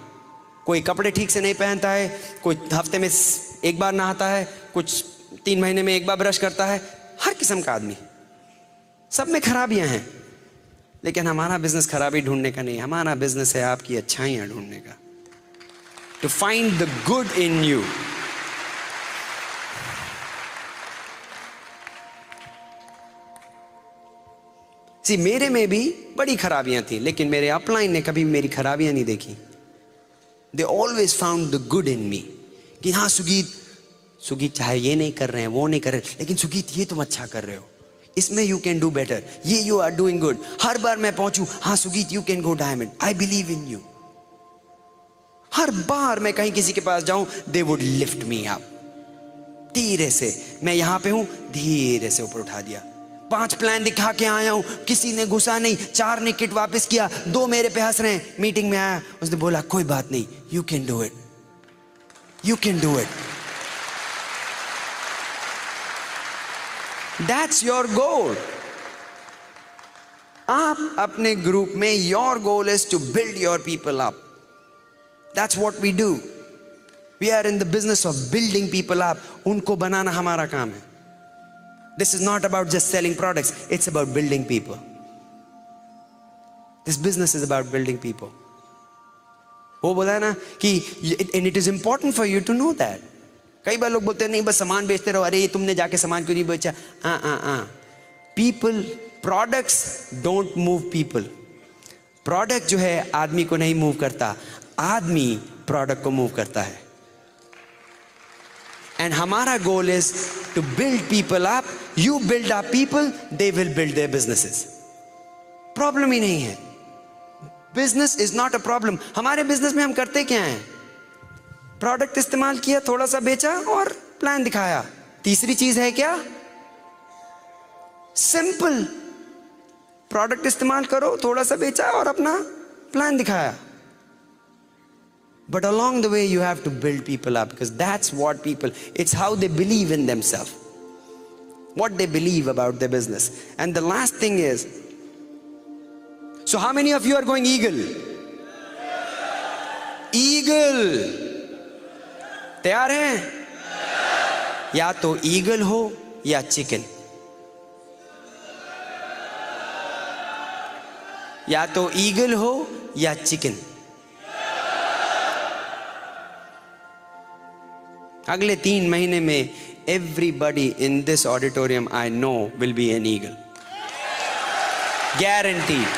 कोई कपड़े ठीक से नहीं पहनता है, कोई हफ्ते में एक बार नहाता है, कुछ 3 महीने में एक बार ब्रश करता है, हर किस्म का आदमी। सब में खराबियां हैं, लेकिन हमारा बिजनेस खराबी ढूंढने का नहीं, हमारा बिजनेस है आपकी अच्छाइयां ढूंढने का। To find the good in you. See, मेरे में भी बड़ी खराबियां थी, लेकिन मेरे अपलाइन ने कभी मेरी खराबियां नहीं देखी। They always found the good in me. कि हाँ सुगीत चाहे ये नहीं कर रहे हैं, वो नहीं कर रहे, लेकिन सुगीत ये तुम अच्छा कर रहे हो, इसमें यू कैन डू बेटर, ये यू आर डूइंग गुड। हर बार मैं पहुंचू, हाँ Sugeet you can go diamond, I believe in you. हर बार मैं कहीं किसी के पास जाऊं, they would lift me up. धीरे से, मैं यहां पे हूं, धीरे से ऊपर उठा दिया। 5 प्लान दिखा के आया हूं, किसी ने गुस्सा नहीं, 4 ने किट वापस किया, 2 मेरे पे हंस रहे हैं। मीटिंग में आया, उसने बोला कोई बात नहीं, you can do it, you can do it. That's your goal. आप अपने ग्रुप में, your goal is to build your people up. That's what we do. We are in the business of building people up. उनको बनाना हमारा काम है। This is not about just selling products, it's about building people. This business is about building people. वो बोला है ना कि and it is important for you to know that. कई बार लोग बोलते हैं नहीं बस सामान बेचते रहो, अरे ये तुमने जाके सामान क्यों नहीं बेचा? People, products don't move people. Product जो है आदमी को नहीं मूव करता, आदमी प्रोडक्ट को मूव करता है। And हमारा गोल is to build people up. You build up people, they will build their businesses. Problem ही नहीं है। Business is not a problem. हमारे बिजनेस में हम करते क्या हैं? प्रोडक्ट इस्तेमाल किया, थोड़ा सा बेचा और प्लान दिखाया। तीसरी चीज है क्या? सिंपल। प्रोडक्ट इस्तेमाल करो, थोड़ा सा बेचा और अपना प्लान दिखाया। But along the way you have to build people up, because that's what people, it's how they believe in themselves, what they believe about their business. And the last thing is, so how many of you are going eagle? Eagle. तैयार हैं? या तो eagle हो या chicken, या तो eagle हो या चिकन। अगले 3 महीने में everybody in this auditorium I know will be an eagle. Guaranteed.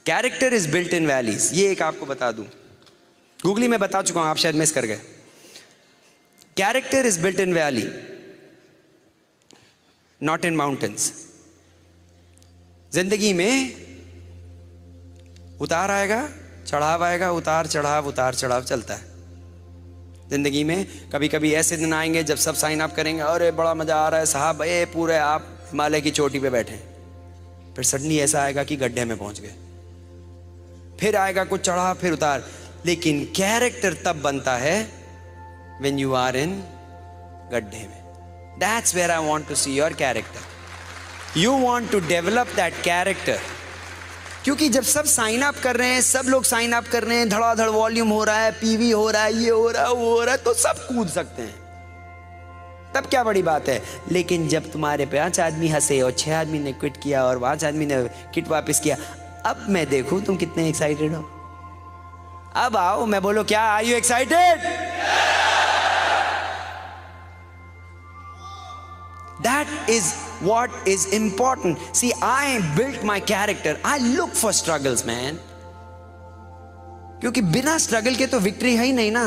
Character is built in valleys. ये एक आपको बता दूं, गूगली में बता चुका हूं, आप शायद मिस कर गए। Character is built in valley, not in mountains. जिंदगी में उतार आएगा, चढ़ाव आएगा, उतार चढ़ाव चलता है जिंदगी में। कभी कभी ऐसे दिन आएंगे जब सब साइन अप करेंगे, अरे बड़ा मजा आ रहा है साहब, ये पूरे आप हिमालय की चोटी पे बैठे। फिर सडनली ऐसा आएगा कि गड्ढे में पहुंच गए, फिर आएगा कुछ चढ़ा फिर उतार। लेकिन कैरेक्टर तब बनता है when you are in गड्ढे में। That's where I want to see your character. You want to develop that character. क्योंकि जब सब साइन अप कर रहे हैं, सब लोग साइन अप कर रहे हैं, धड़ाधड़ वॉल्यूम हो रहा है, पीवी हो रहा है, ये हो रहा है, वो हो रहा है, तो सब कूद सकते हैं, तब क्या बड़ी बात है। लेकिन जब तुम्हारे 5 आदमी हंसे और 6 आदमी ने क्विट किया और 5 आदमी ने किट वापस किया, अब मैं देखूं तुम कितने एक्साइटेड हो। अब आओ, मैं बोलो क्या, are you excited? That is what is important. See, I built my character. I look for struggles, man. क्योंकि बिना स्ट्रगल के तो विक्ट्री है ही नहीं ना,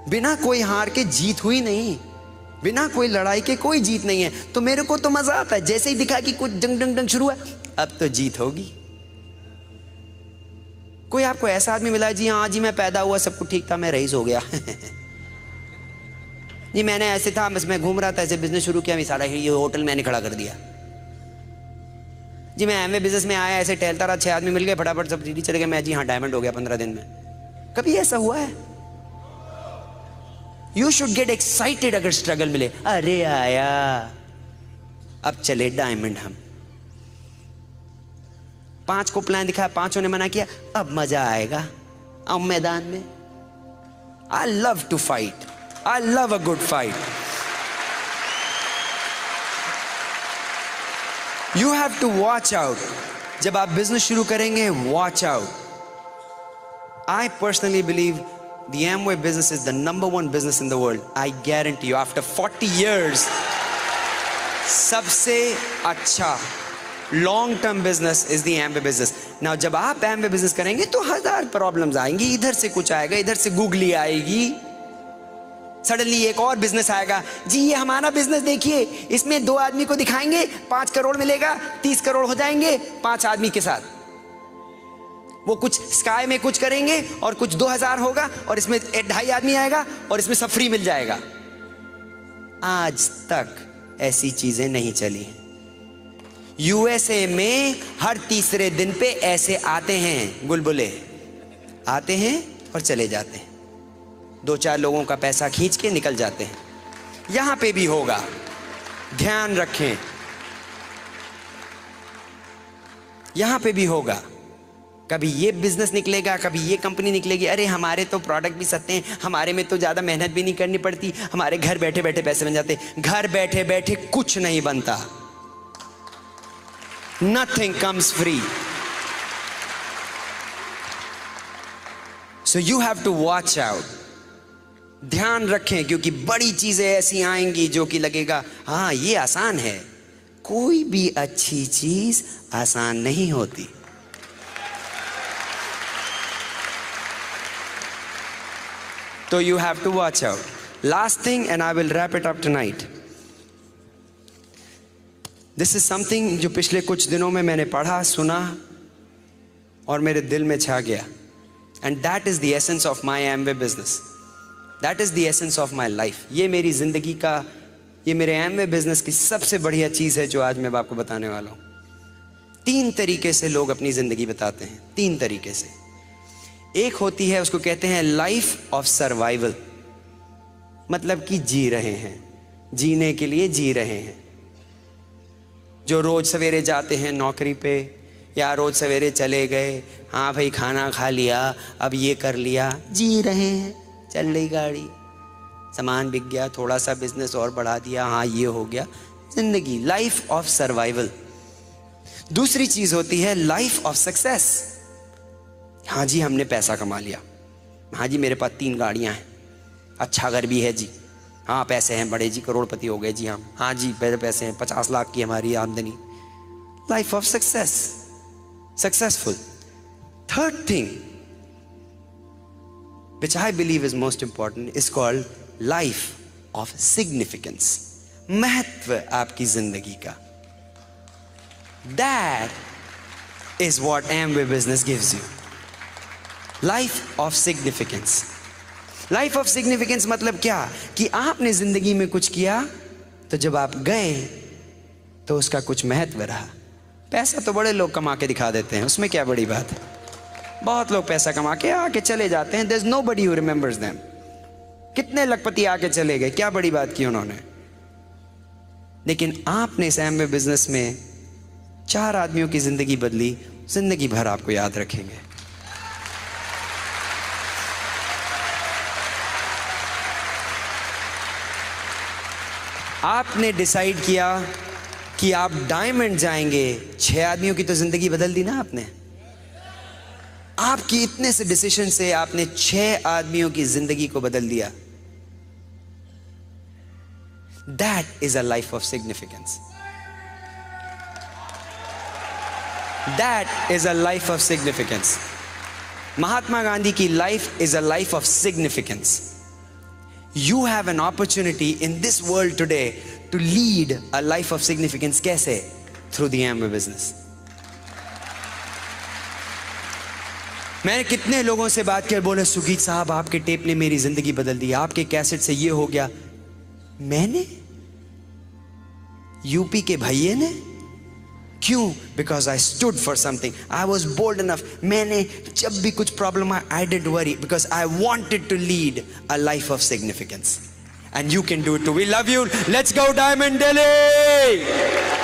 बिना कोई हार के जीत हुई नहीं, बिना कोई लड़ाई के कोई जीत नहीं है। तो मेरे को तो मजा आता है, जैसे ही दिखा कि कुछ डंग डंग डंग शुरू है, अब तो जीत होगी। कोई आपको ऐसा आदमी मिला, जी हाँ जी मैं पैदा हुआ सब कुछ ठीक था, मैं रईस हो गया जी मैंने ऐसे था, बस मैं घूम रहा था, ऐसे बिजनेस शुरू किया, सारा ये होटल मैंने खड़ा कर दिया। जी मैं एमवे बिजनेस में आया, ऐसे टहलता रहा, 6 आदमी मिल गए, फटाफट सब सीढ़ी चले गए, मैं जी हाँ डायमंड हो गया 15 दिन में। कभी ऐसा हुआ है? यू शुड गेट एक्साइटेड अगर स्ट्रगल मिले। अरे आया, अब चले डायमंड। हम 5 को प्लान दिखाया, 5 ने मना किया, अब मजा आएगा, अब मैदान में। I love to fight, I love a good fight. You have to watch out. जब आप बिजनेस शुरू करेंगे, watch out. I personally believe the Amway business is the #1 business in the world. I guarantee you, after 40 years, सबसे अच्छा long term business is the Amway business. Now जब आप Amway business करेंगे तो 1000 प्रॉब्लम्स आएंगी, इधर से कुछ आएगा, इधर से गूगली आएगी, सडनली एक और बिजनेस आएगा, जी ये हमारा बिजनेस देखिए, इसमें 2 आदमी को दिखाएंगे 5 करोड़ मिलेगा, 30 करोड़ हो जाएंगे 5 आदमी के साथ। वो कुछ स्काई में कुछ करेंगे और कुछ 2000 होगा और इसमें 2.5 आदमी आएगा और इसमें सब फ्री मिल जाएगा। आज तक ऐसी चीजें नहीं चली। यूएसए में हर तीसरे दिन पे ऐसे आते हैं बुलबुले, आते हैं और चले जाते हैं, 2-4 लोगों का पैसा खींच के निकल जाते हैं। यहां पे भी होगा, ध्यान रखें, यहां पे भी होगा। कभी ये बिजनेस निकलेगा, कभी ये कंपनी निकलेगी, अरे हमारे तो प्रोडक्ट भी सस्ते हैं, हमारे में तो ज्यादा मेहनत भी नहीं करनी पड़ती, हमारे घर बैठे बैठे पैसे बन जाते। घर बैठे बैठे कुछ नहीं बनता, nothing comes free. So you have to watch out. ध्यान रखें, क्योंकि बड़ी चीजें ऐसी आएंगी जो कि लगेगा हाँ ये आसान है। कोई भी अच्छी चीज आसान नहीं होती। तो you have to watch out. Last thing and I will wrap it up tonight. This is something जो पिछले कुछ दिनों में मैंने पढ़ा, सुना और मेरे दिल में छा गया। And that is the essence of my Amway business, that is the essence of my life. ये मेरी जिंदगी का, ये मेरे Amway बिजनेस की सबसे बढ़िया चीज है जो आज मैं आपको बताने वाला हूं। 3 तरीके से लोग अपनी जिंदगी बताते हैं, 3 तरीके से। एक होती है, उसको कहते हैं लाइफ ऑफ सर्वाइवल, मतलब कि जी रहे हैं, जीने के लिए जी रहे हैं। जो रोज सवेरे जाते हैं नौकरी पे, या रोज सवेरे चले गए, हाँ भाई खाना खा लिया, अब ये कर लिया, जी रहे हैं, चल रही गाड़ी, सामान बिक गया, थोड़ा सा बिजनेस और बढ़ा दिया, हाँ ये हो गया, जिंदगी, लाइफ ऑफ सर्वाइवल। दूसरी चीज होती है लाइफ ऑफ सक्सेस। हाँ जी हमने पैसा कमा लिया, हाँ जी मेरे पास 3 गाड़ियां हैं, अच्छा घर भी है जी, हाँ पैसे हैं बड़े जी, करोड़पति हो गए जी हम, हाँ जी मेरे पैसे हैं, 50 लाख की हमारी आमदनी। Life of success, successful. Third thing which I believe is most important is called life of significance, महत्व आपकी जिंदगी का। That is what Amway business gives you. Life of significance. Life of significance मतलब क्या, कि आपने जिंदगी में कुछ किया तो जब आप गए तो उसका कुछ महत्व रहा, पैसा तो बड़े लोग कमा के दिखा देते हैं, उसमें क्या बड़ी बात है। बहुत लोग पैसा कमा के आके चले जाते हैं, there's nobody who remembers them। कितने लखपति आके चले गए, क्या बड़ी बात की उन्होंने। लेकिन आपने इस एमवे बिजनेस में 4 आदमियों की जिंदगी बदली, जिंदगी भर आपको याद रखेंगे। आपने डिसाइड किया कि आप डायमंड जाएंगे, 6 आदमियों की तो जिंदगी बदल दी ना आपने। आपकी इतने से डिसीजन से आपने 6 आदमियों की जिंदगी को बदल दिया। That is a life of significance. That is a life of significance. Mahatma Gandhi की life is a life of significance. You have an opportunity in this world today to lead a life of significance. कैसे? Through the Amway business. मैंने कितने लोगों से बात कर बोले, सुगीत साहब आपके टेप ने मेरी जिंदगी बदल दी, आपके कैसेट से ये हो गया। मैंने? यूपी के भैये ने? क्यों? Because I stood for something. I was bold enough. मैंने जब भी कुछ प्रॉब्लम आया, I didn't worry because I wanted to lead a life of significance. And you can do it too. We love you. Let's go Diamond Delhi!